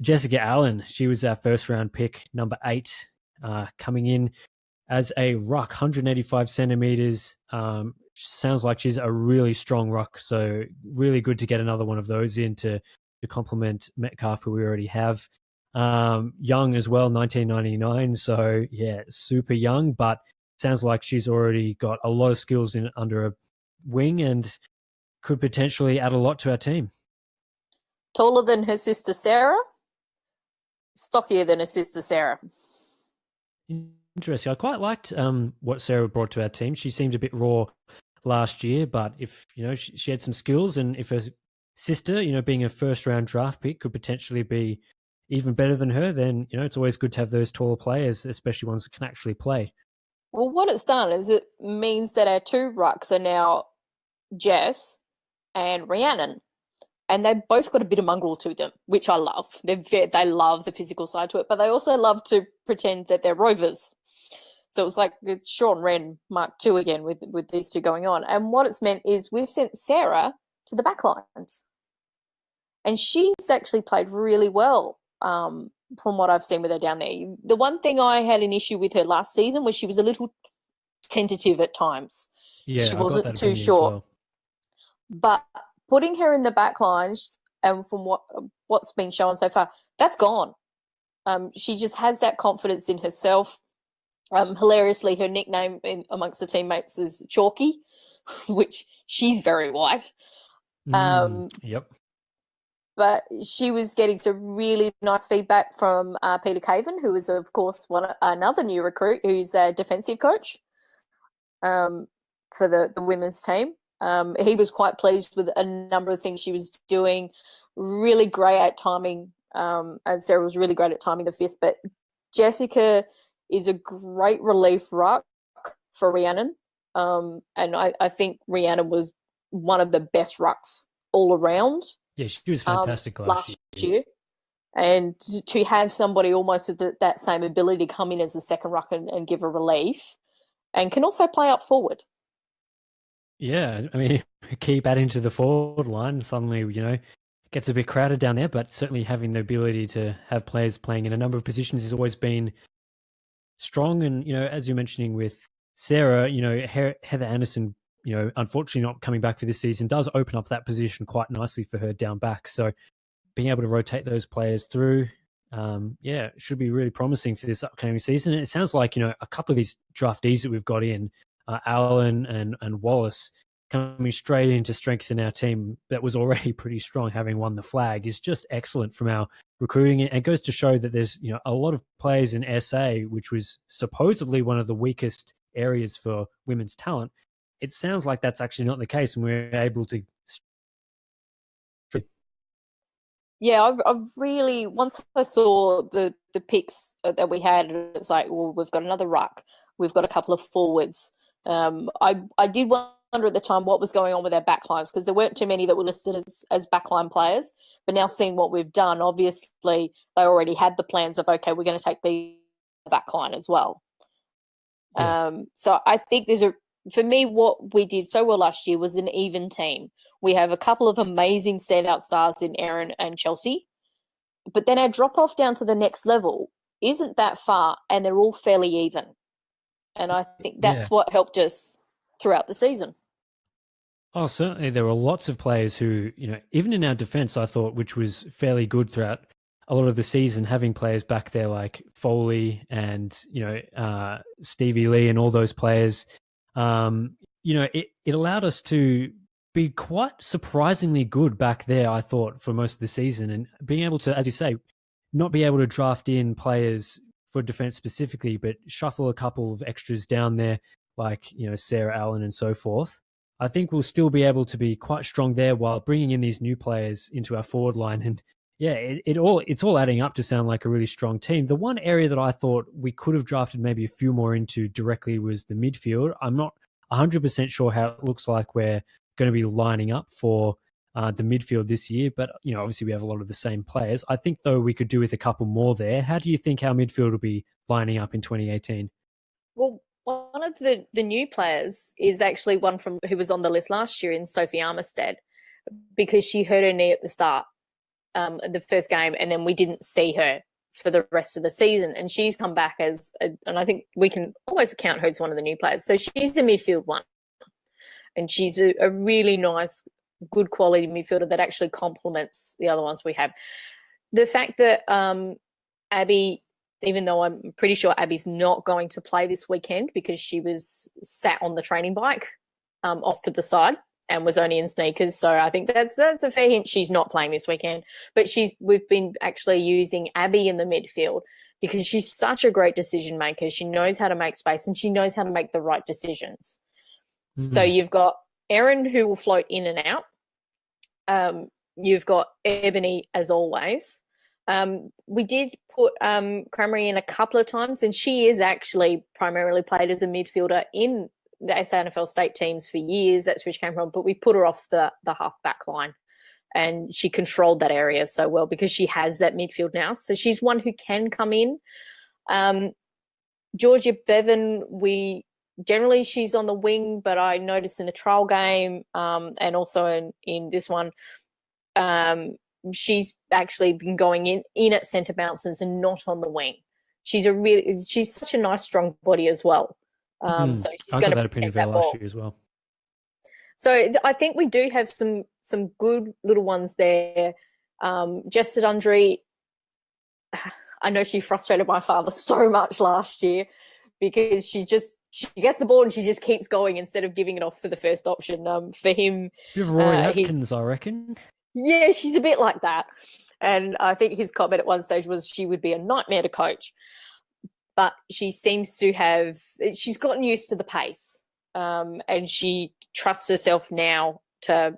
Jessica Allen. She was our first round pick, number 8, coming in as a ruck, 185 centimeters. Sounds like she's a really strong ruck. So really good to get another one of those in to complement Metcalf, who we already have. Young as well, 1999. So yeah, super young, but sounds like she's already got a lot of skills under a wing and could potentially add a lot to our team. Taller than her sister Sarah, stockier than her sister Sarah. Interesting. I quite liked what Sarah brought to our team. She seemed a bit raw last year, but if she had some skills, and if her sister, being a first round draft pick, could potentially be even better than her, then it's always good to have those taller players, especially ones that can actually play. Well, what it's done is it means that our 2 rucks are now Jess and Rhiannon, and they both got a bit of mongrel to them, which I love. They love the physical side to it, but they also love to pretend that they're rovers. So it's like it's Sean Wren Mark II again with these 2 going on. And what it's meant is we've sent Sarah to the backlines, and she's actually played really well. From what I've seen with her down there. The one thing I had an issue with her last season was she was a little tentative at times. Yeah, she wasn't too sure. Well. But putting her in the back lines, and from what's been shown so far, that's gone. She just has that confidence in herself. Hilariously, her nickname amongst the teammates is Chalky, which she's very white. Yep. But she was getting some really nice feedback from Peter Caven, who is, of course, another new recruit who's a defensive coach for the women's team. He was quite pleased with a number of things she was doing, really great at timing, and Sarah was really great at timing the fist. But Jessica is a great relief ruck for Rhiannon, and I think Rhiannon was one of the best rucks all around. Yeah, she was fantastic last year. And to have somebody almost with that same ability to come in as a second ruck and give a relief, and can also play up forward. Yeah, I mean, keep adding to the forward line. Suddenly, gets a bit crowded down there, but certainly having the ability to have players playing in a number of positions has always been strong. And, as you're mentioning with Sarah, Heather Anderson, unfortunately not coming back for this season, does open up that position quite nicely for her down back. So being able to rotate those players through, should be really promising for this upcoming season. And it sounds like, a couple of these draftees that we've got in, Allen and Wallace, coming straight in to strengthen our team that was already pretty strong, having won the flag, is just excellent from our recruiting. And it goes to show that there's, a lot of players in SA, which was supposedly one of the weakest areas for women's talent. It sounds like that's actually not the case, and we're able to. Yeah, I've really, once I saw the picks that we had, it's like, well, we've got another ruck, we've got a couple of forwards. I did wonder at the time what was going on with our backlines, because there weren't too many that were listed as backline players. But now seeing what we've done, obviously they already had the plans of, okay, we're going to take the backline as well. Yeah. So I think for me, what we did so well last year was an even team. We have a couple of amazing standout stars in Erin and Chelsea, but then our drop off down to the next level isn't that far, and they're all fairly even. And I think that's what helped us throughout the season. Oh, certainly. There were lots of players who, even in our defence, I thought, which was fairly good throughout a lot of the season, having players back there like Foley and, Stevie Lee and all those players, it allowed us to be quite surprisingly good back there, I thought, for most of the season. And being able to, as you say, not be able to draft in players for defence specifically, but shuffle a couple of extras down there, like, Sarah Allen and so forth. I think we'll still be able to be quite strong there while bringing in these new players into our forward line. And yeah, it's all adding up to sound like a really strong team. The one area that I thought we could have drafted maybe a few more into directly was the midfield. I'm not 100% sure how it looks like we're going to be lining up for the midfield this year, but obviously we have a lot of the same players. I think though we could do with a couple more there. How do you think our midfield will be lining up in 2018? Well, one of the new players is actually one from who was on the list last year in Sophie Armistead, because she hurt her knee at the start, the first game, and then we didn't see her for the rest of the season. And she's come back and I think we can always count her as one of the new players. So she's the midfield one, and she's a really nice, good quality midfielder that actually complements the other ones we have. The fact that Abby, even though I'm pretty sure Abby's not going to play this weekend because she was sat on the training bike off to the side and was only in sneakers. So I think that's a fair hint she's not playing this weekend. But we've been actually using Abby in the midfield because she's such a great decision maker. She knows how to make space and she knows how to make the right decisions. Mm-hmm. So you've got Erin, who will float in and out. You've got Ebony, as always. We did put Crammery in a couple of times, and she is actually primarily played as a midfielder in the SANFL state teams for years. That's where she came from, but we put her off the half-back line, and she controlled that area so well because she has that midfield now. So she's one who can come in. Georgia Bevan, generally she's on the wing, but I noticed in the trial game and also in this one, she's actually been going in at centre bounces and not on the wing. She's such a nice strong body as well. So she's I got that opinion of her last year as well. So I think we do have some good little ones there. Jess Dundry, I know she frustrated my father so much last year because she gets the ball and she just keeps going instead of giving it off for the first option. For him, you have Rory Atkins, I reckon. Yeah, she's a bit like that. And I think his comment at one stage was she would be a nightmare to coach. But she seems to she's gotten used to the pace. And she trusts herself now to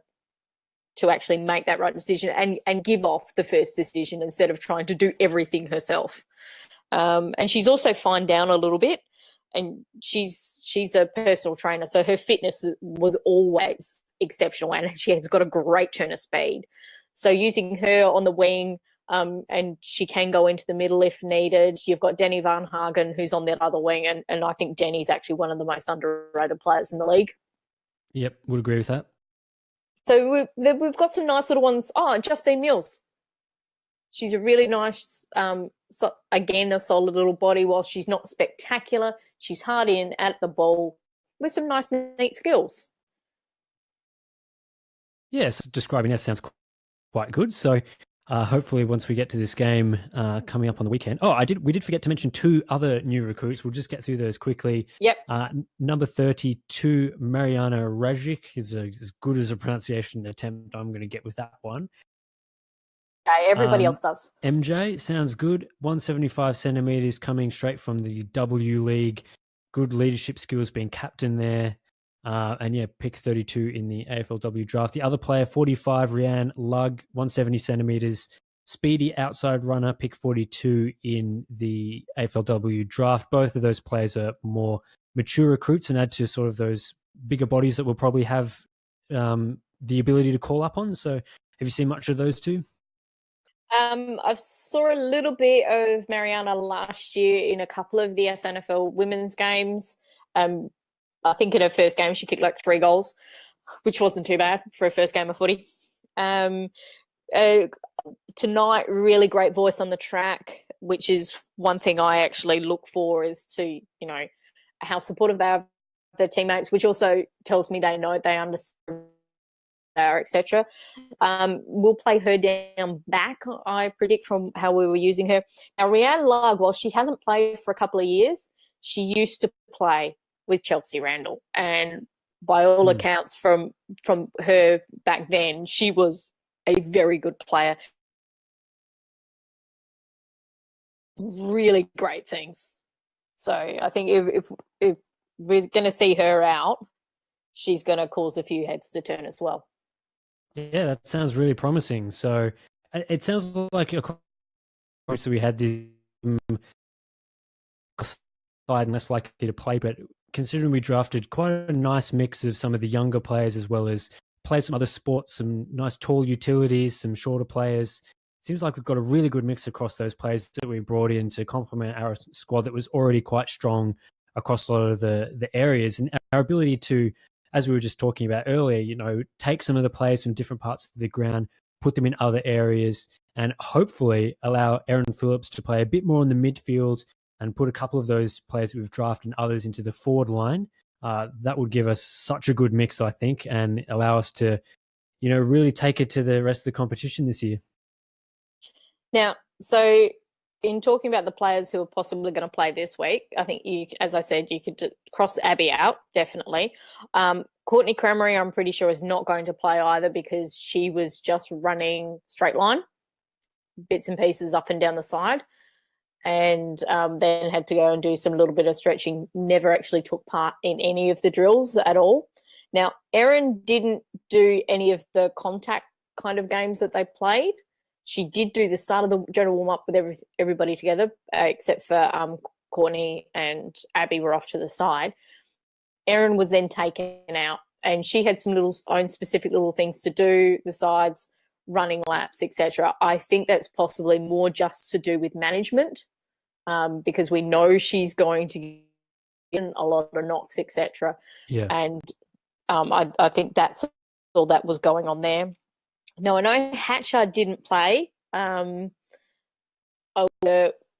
actually make that right decision and give off the first decision instead of trying to do everything herself. And she's also fined down a little bit. And she's a personal trainer, so her fitness was always exceptional, and she has got a great turn of speed. So using her on the wing, and she can go into the middle if needed. You've got Denny Van Hagen, who's on the other wing, and I think Denny's actually one of the most underrated players in the league. Yep, would agree with that. So we've got some nice little ones. Oh, Justine Mills. She's a really nice, again, a solid little body. While she's not spectacular, she's hard in at the ball with some nice, neat skills. Yes, describing that sounds quite good. So hopefully once we get to this game coming up on the weekend. Oh, we did forget to mention two other new recruits. We'll just get through those quickly. Yep. Number 32, Mariana Rajic, is as good as a pronunciation attempt I'm going to get with that one. Everybody else does. MJ, sounds good. 175 centimeters, coming straight from the W League. Good leadership skills, being captain there. And yeah, pick 32 in the AFLW draft. The other player, 45, Rianne Lugg, 170 centimeters. Speedy outside runner, pick 42 in the AFLW draft. Both of those players are more mature recruits and add to sort of those bigger bodies that will probably have the ability to call up on. So have you seen much of those two? I saw a little bit of Mariana last year in a couple of the SNFL women's games. I think in her first game she kicked like 3 goals, which wasn't too bad for her first game of footy. Tonight, really great voice on the track. which is one thing I actually look for, is to, how supportive they are of their teammates, which also tells me they know, they understand, etc. We'll play her down back, I predict, from how we were using her. Now, Rianne Lugg, while she hasn't played for a couple of years, she used to play with Chelsea Randall, and by all accounts from her back then, she was a very good player. Really great things. So I think if we're going to see her out, she's going to cause a few heads to turn as well. Yeah, that sounds really promising. So it sounds like so we had the side less likely to play, but considering we drafted quite a nice mix of some of the younger players as well as players from other sports, some nice tall utilities, some shorter players. Seems like we've got a really good mix across those players that we brought in to complement our squad that was already quite strong across a lot of the areas, and our ability to, as we were just talking about earlier, take some of the players from different parts of the ground, put them in other areas, and hopefully allow Erin Phillips to play a bit more in the midfield and put a couple of those players we've drafted and others into the forward line. That would give us such a good mix, I think, and allow us to, really take it to the rest of the competition this year. Now, so in talking about the players who are possibly going to play this week, I think as I said, you could cross Abby out, definitely. Courtney Cramery, I'm pretty sure, is not going to play either, because she was just running straight line, bits and pieces up and down the side, and then had to go and do some little bit of stretching, never actually took part in any of the drills at all. Now, Erin didn't do any of the contact kind of games that they played. She did do the start of the general warm-up with everybody together, except for Courtney and Abby were off to the side. Erin was then taken out, and she had some own specific little things to do, the sides, running laps, etc. I think that's possibly more just to do with management, because we know she's going to get a lot of knocks, etc. Yeah. And I think that's all that was going on there. No, I know Hatcher didn't play.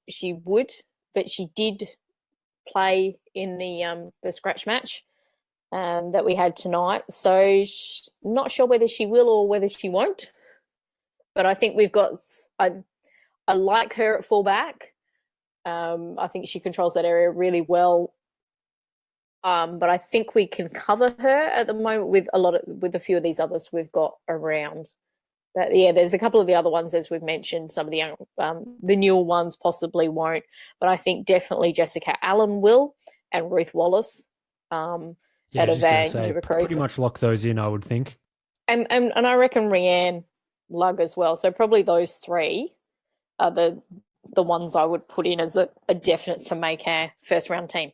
She would, but she did play in the scratch match that we had tonight. So not sure whether she will or whether she won't. But I think we've got. I like her at fullback. I think she controls that area really well. But I think we can cover her at the moment with a few of these others we've got around. But yeah, there's a couple of the other ones, as we've mentioned. Some of the young, the newer ones possibly won't, but I think definitely Jessica Allen will, and Ruth Wallace. Out of that, pretty much lock those in, I would think. And I reckon Rianne Lugg as well. So probably those three are the ones I would put in as a definite to make our first round team.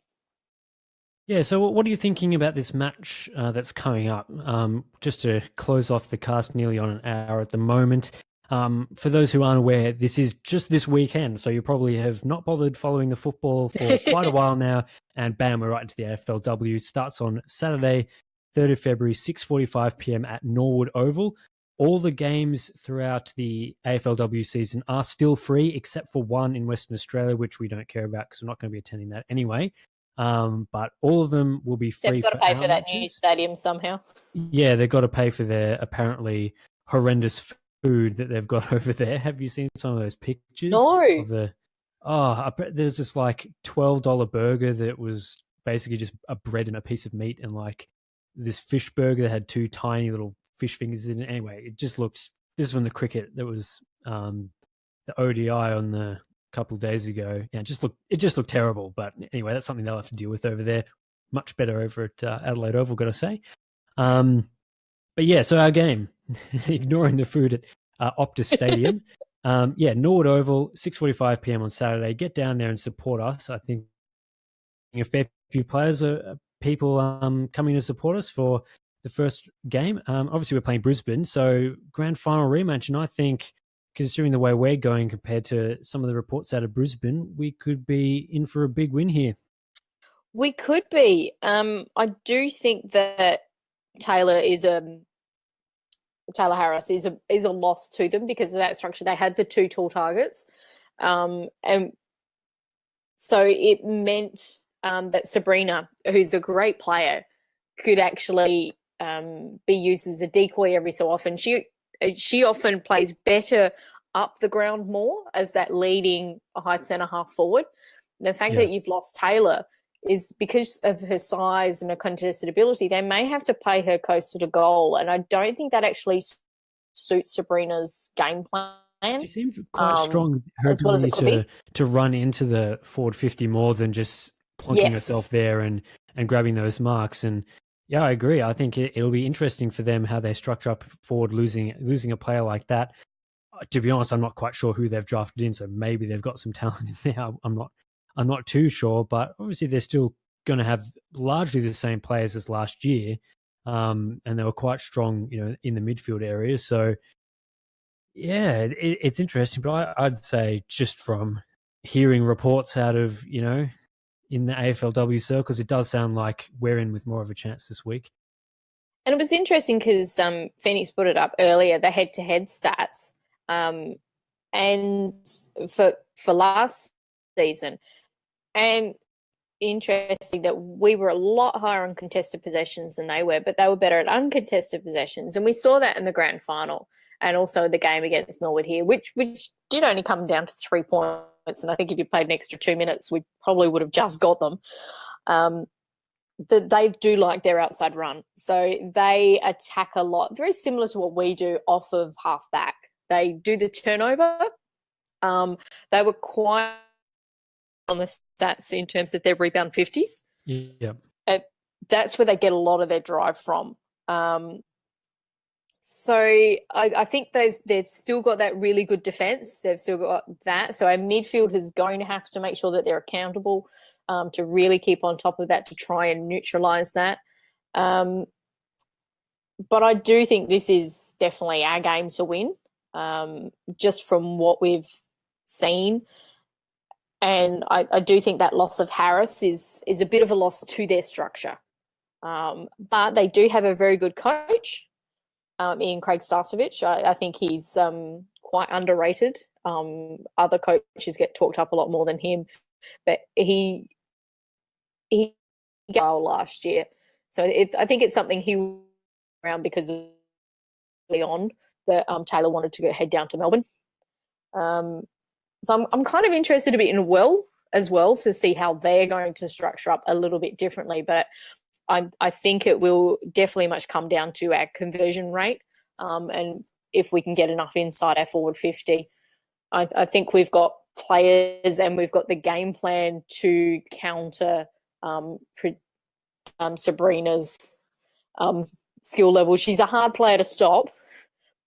Yeah, so what are you thinking about this match that's coming up? Just to close off the cast, nearly on an hour at the moment. For those who aren't aware, this is just this weekend, so you probably have not bothered following the football for quite a while now, and bam, we're right into the AFLW. Starts on Saturday, 3rd of February, 6:45 p.m. at Norwood Oval. All the games throughout the AFLW season are still free, except for one in Western Australia, which we don't care about because we're not going to be attending that anyway. But all of them will be free. They've got to pay for that new stadium somehow. Yeah, they've got to pay for their apparently horrendous food that they've got over there. Have you seen some of those pictures? No. There's this like $12 burger that was basically just a bread and a piece of meat, and like this fish burger that had two tiny little fish fingers in it. Anyway, it just looks. This is from the cricket. That was the ODI on the couple of days ago. Yeah, it just looked terrible. But anyway, that's something they'll have to deal with over there. Much better over at Adelaide Oval, got to say. But yeah, so our game, ignoring the food at Optus Stadium. Norwood Oval, 6:45 p.m. on Saturday. Get down there and support us. I think a fair few players are people coming to support us for the first game. Obviously, we're playing Brisbane, so grand final rematch, and I think, considering the way we're going compared to some of the reports out of Brisbane, we could be in for a big win here. We could be. I do think that Taylor Harris is a loss to them because of that structure. They had the two tall targets. And so it meant that Sabrina, who's a great player, could actually be used as a decoy every so often. She often plays better up the ground more as that leading high centre half forward. And the fact that you've lost Taylor is because of her size and her contested ability. They may have to play her closer to goal, and I don't think that actually suits Sabrina's game plan. She seems quite strong. Her as well as it could ability be. to run into the forward 50 more than just plonking herself there and grabbing those marks. And yeah, I agree. I think it'll be interesting for them how they structure up forward, losing a player like that. To be honest, I'm not quite sure who they've drafted in, so maybe they've got some talent in there. I'm not too sure, but obviously they're still going to have largely the same players as last year, and they were quite strong, in the midfield area. So yeah, it's interesting, but I'd say just from hearing reports out of in the AFLW circles, it does sound like we're in with more of a chance this week. And it was interesting because Phoenix put it up earlier, the head-to-head stats, and for last season, and interesting that we were a lot higher on contested possessions than they were, but they were better at uncontested possessions, and we saw that in the grand final and also the game against Norwood here, which did only come down to 3 points, and I think if you played an extra 2 minutes, we probably would have just got them. That they do like their outside run. So they attack a lot, very similar to what we do off of half back. They do the turnover. They were quite on the stats in terms of their rebound 50s. Yeah. That's where they get a lot of their drive from. So I think they've still got that really good defence. They've still got that. So our midfield is going to have to make sure that they're accountable to really keep on top of that to try and neutralise that. But I do think this is definitely our game to win, just from what we've seen. And I do think that loss of Harris is a bit of a loss to their structure. But they do have a very good coach, in Craig Starcevich. I think he's quite underrated. Other coaches get talked up a lot more than him, but he got last year. So I think it's something he was around because of on that Taylor wanted to head down to Melbourne. So I'm kind of interested a bit in Will as well to see how they're going to structure up a little bit differently. But I think it will definitely much come down to our conversion rate, and if we can get enough inside our forward 50. I think we've got players and we've got the game plan to counter Sabrina's skill level. She's a hard player to stop,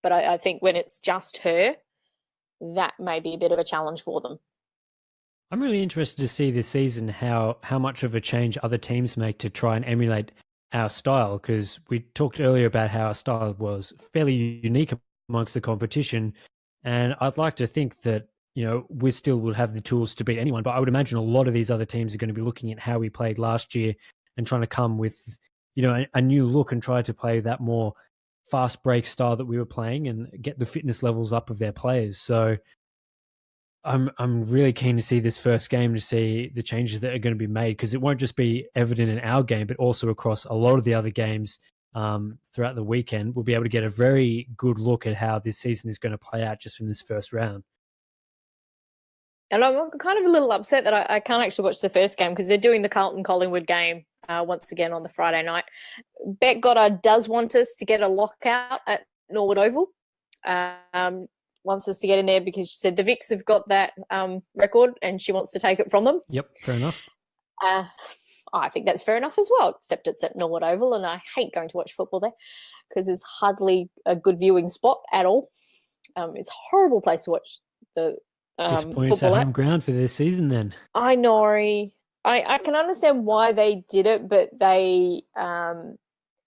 but I think when it's just her, that may be a bit of a challenge for them. I'm really interested to see this season how much of a change other teams make to try and emulate our style, because we talked earlier about how our style was fairly unique amongst the competition, and I'd like to think that we still will have the tools to beat anyone, but I would imagine a lot of these other teams are going to be looking at how we played last year and trying to come with a new look and try to play that more fast break style that we were playing and get the fitness levels up of their players. So I'm really keen to see this first game, to see the changes that are going to be made, because it won't just be evident in our game, but also across a lot of the other games throughout the weekend. We'll be able to get a very good look at how this season is going to play out just from this first round. And I'm kind of a little upset that I can't actually watch the first game because they're doing the Carlton-Collingwood game once again on the Friday night. Bet Goddard does want us to get a lockout at Norwood Oval. Wants us to get in there because she said the Vics have got that record and she wants to take it from them. Yep, fair enough. I think that's fair enough as well, except it's at Norwood Oval and I hate going to watch football there because it's hardly a good viewing spot at all. It's a horrible place to watch the disappointing it's a home ground for this season then. I know. I can understand why they did it, but they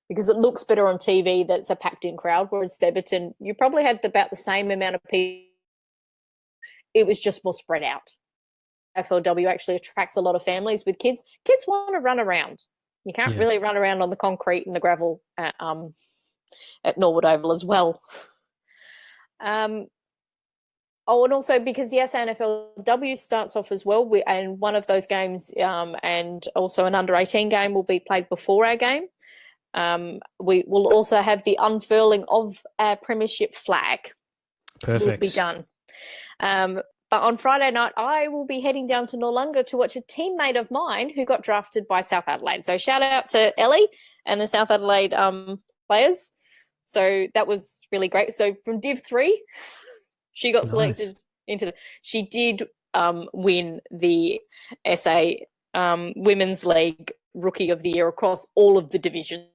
because it looks better on TV that it's a packed-in crowd, whereas Theberton, you probably had about the same amount of people. It was just more spread out. AFLW actually attracts a lot of families with kids. Kids want to run around. You can't really run around on the concrete and the gravel at Norwood Oval as well. Oh, and also because yes, AFLW starts off as well, and one of those games, and also an under-18 game will be played before our game. We will also have the unfurling of our premiership flag. Perfect. Will be done. But on Friday night, I will be heading down to Noarlunga to watch a teammate of mine who got drafted by South Adelaide. So shout out to Ellie and the South Adelaide players. So that was really great. So from Div 3, she got selected into she did win the SA Women's League Rookie of the Year across all of the divisions.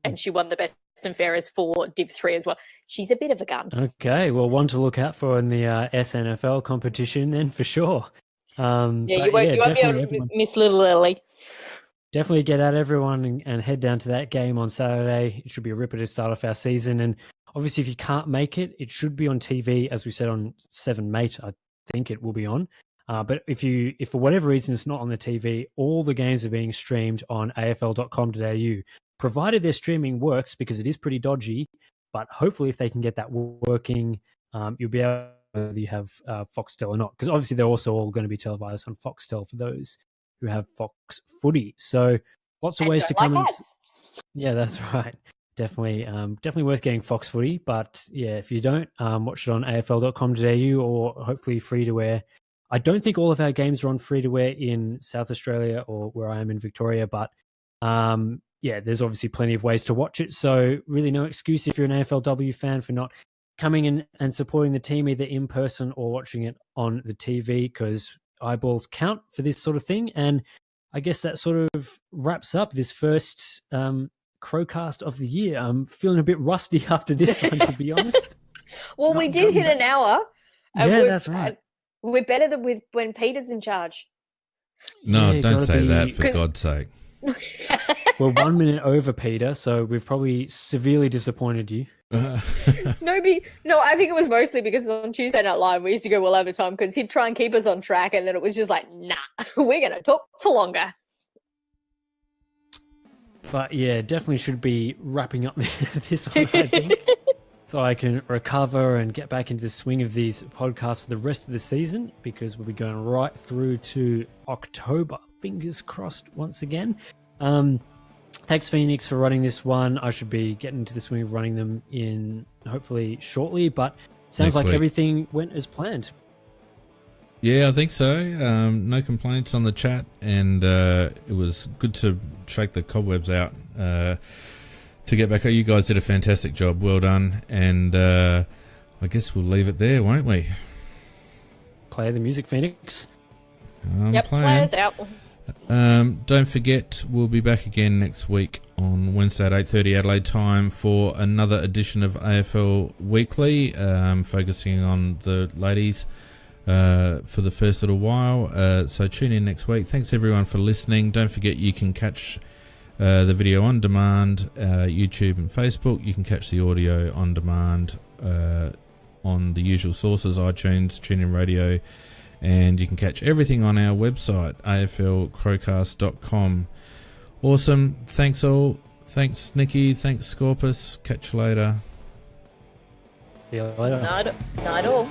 And she won the best and fairest for Div 3 as well. She's a bit of a gun. Okay, well, one to look out for in the SNFL competition then for sure. You won't be able to miss little Ellie. Definitely get out, everyone, and head down to that game on Saturday. It should be a ripper to start off our season. And obviously, if you can't make it, it should be on TV, as we said, on 7 Mate. I think it will be on. But if for whatever reason it's not on the TV, all the games are being streamed on afl.com.au, provided their streaming works, because it is pretty dodgy. But hopefully, if they can get that working, you'll be able to whether you have Foxtel or not. Because obviously, they're also all going to be televised on Foxtel for those who have Fox Footy. So lots of ways to come in. Yeah, that's right. Definitely worth getting Fox Footy. But yeah, if you don't, watch it on afl.com.au or hopefully free to air. I don't think all of our games are on free to air in South Australia or where I am in Victoria, but yeah, there's obviously plenty of ways to watch it. So really no excuse if you're an AFLW fan for not coming in and supporting the team either in person or watching it on the TV, because eyeballs count for this sort of thing. And I guess that sort of wraps up this first CrowCast of the year. I'm feeling a bit rusty after this one, to be honest. Well, we did hit an hour. Yeah, that's right. We're better than when Peter's in charge. No, don't say that, for God's sake. We're 1 minute over, Peter, so we've probably severely disappointed you. No, I think it was mostly because on Tuesday Night Live we used to go well over time because he'd try and keep us on track, and then it was just like, nah, we're going to talk for longer. But yeah, definitely should be wrapping up this one, I think, so I can recover and get back into the swing of these podcasts for the rest of the season, because we'll be going right through to October. Fingers crossed once again. Thanks, Phoenix, for running this one. I should be getting into the swing of running them in hopefully shortly, but sounds like everything went as planned. Yeah, I think so. No complaints on the chat, and it was good to shake the cobwebs out to get back. You guys did a fantastic job. Well done. And I guess we'll leave it there, won't we? Play the music, Phoenix. Yep, players out. Don't forget, we'll be back again next week on Wednesday at 8:30 Adelaide time for another edition of AFL Weekly, focusing on the ladies for the first little while. So tune in next week. Thanks everyone for listening. Don't forget, you can catch the video on demand, YouTube and Facebook. You can catch the audio on demand on the usual sources, iTunes, TuneIn Radio, and you can catch everything on our website, aflcrowcast.com. Awesome. Thanks all. Thanks, Nikki. Thanks, Scorpus. Catch you later. See you later. Not all.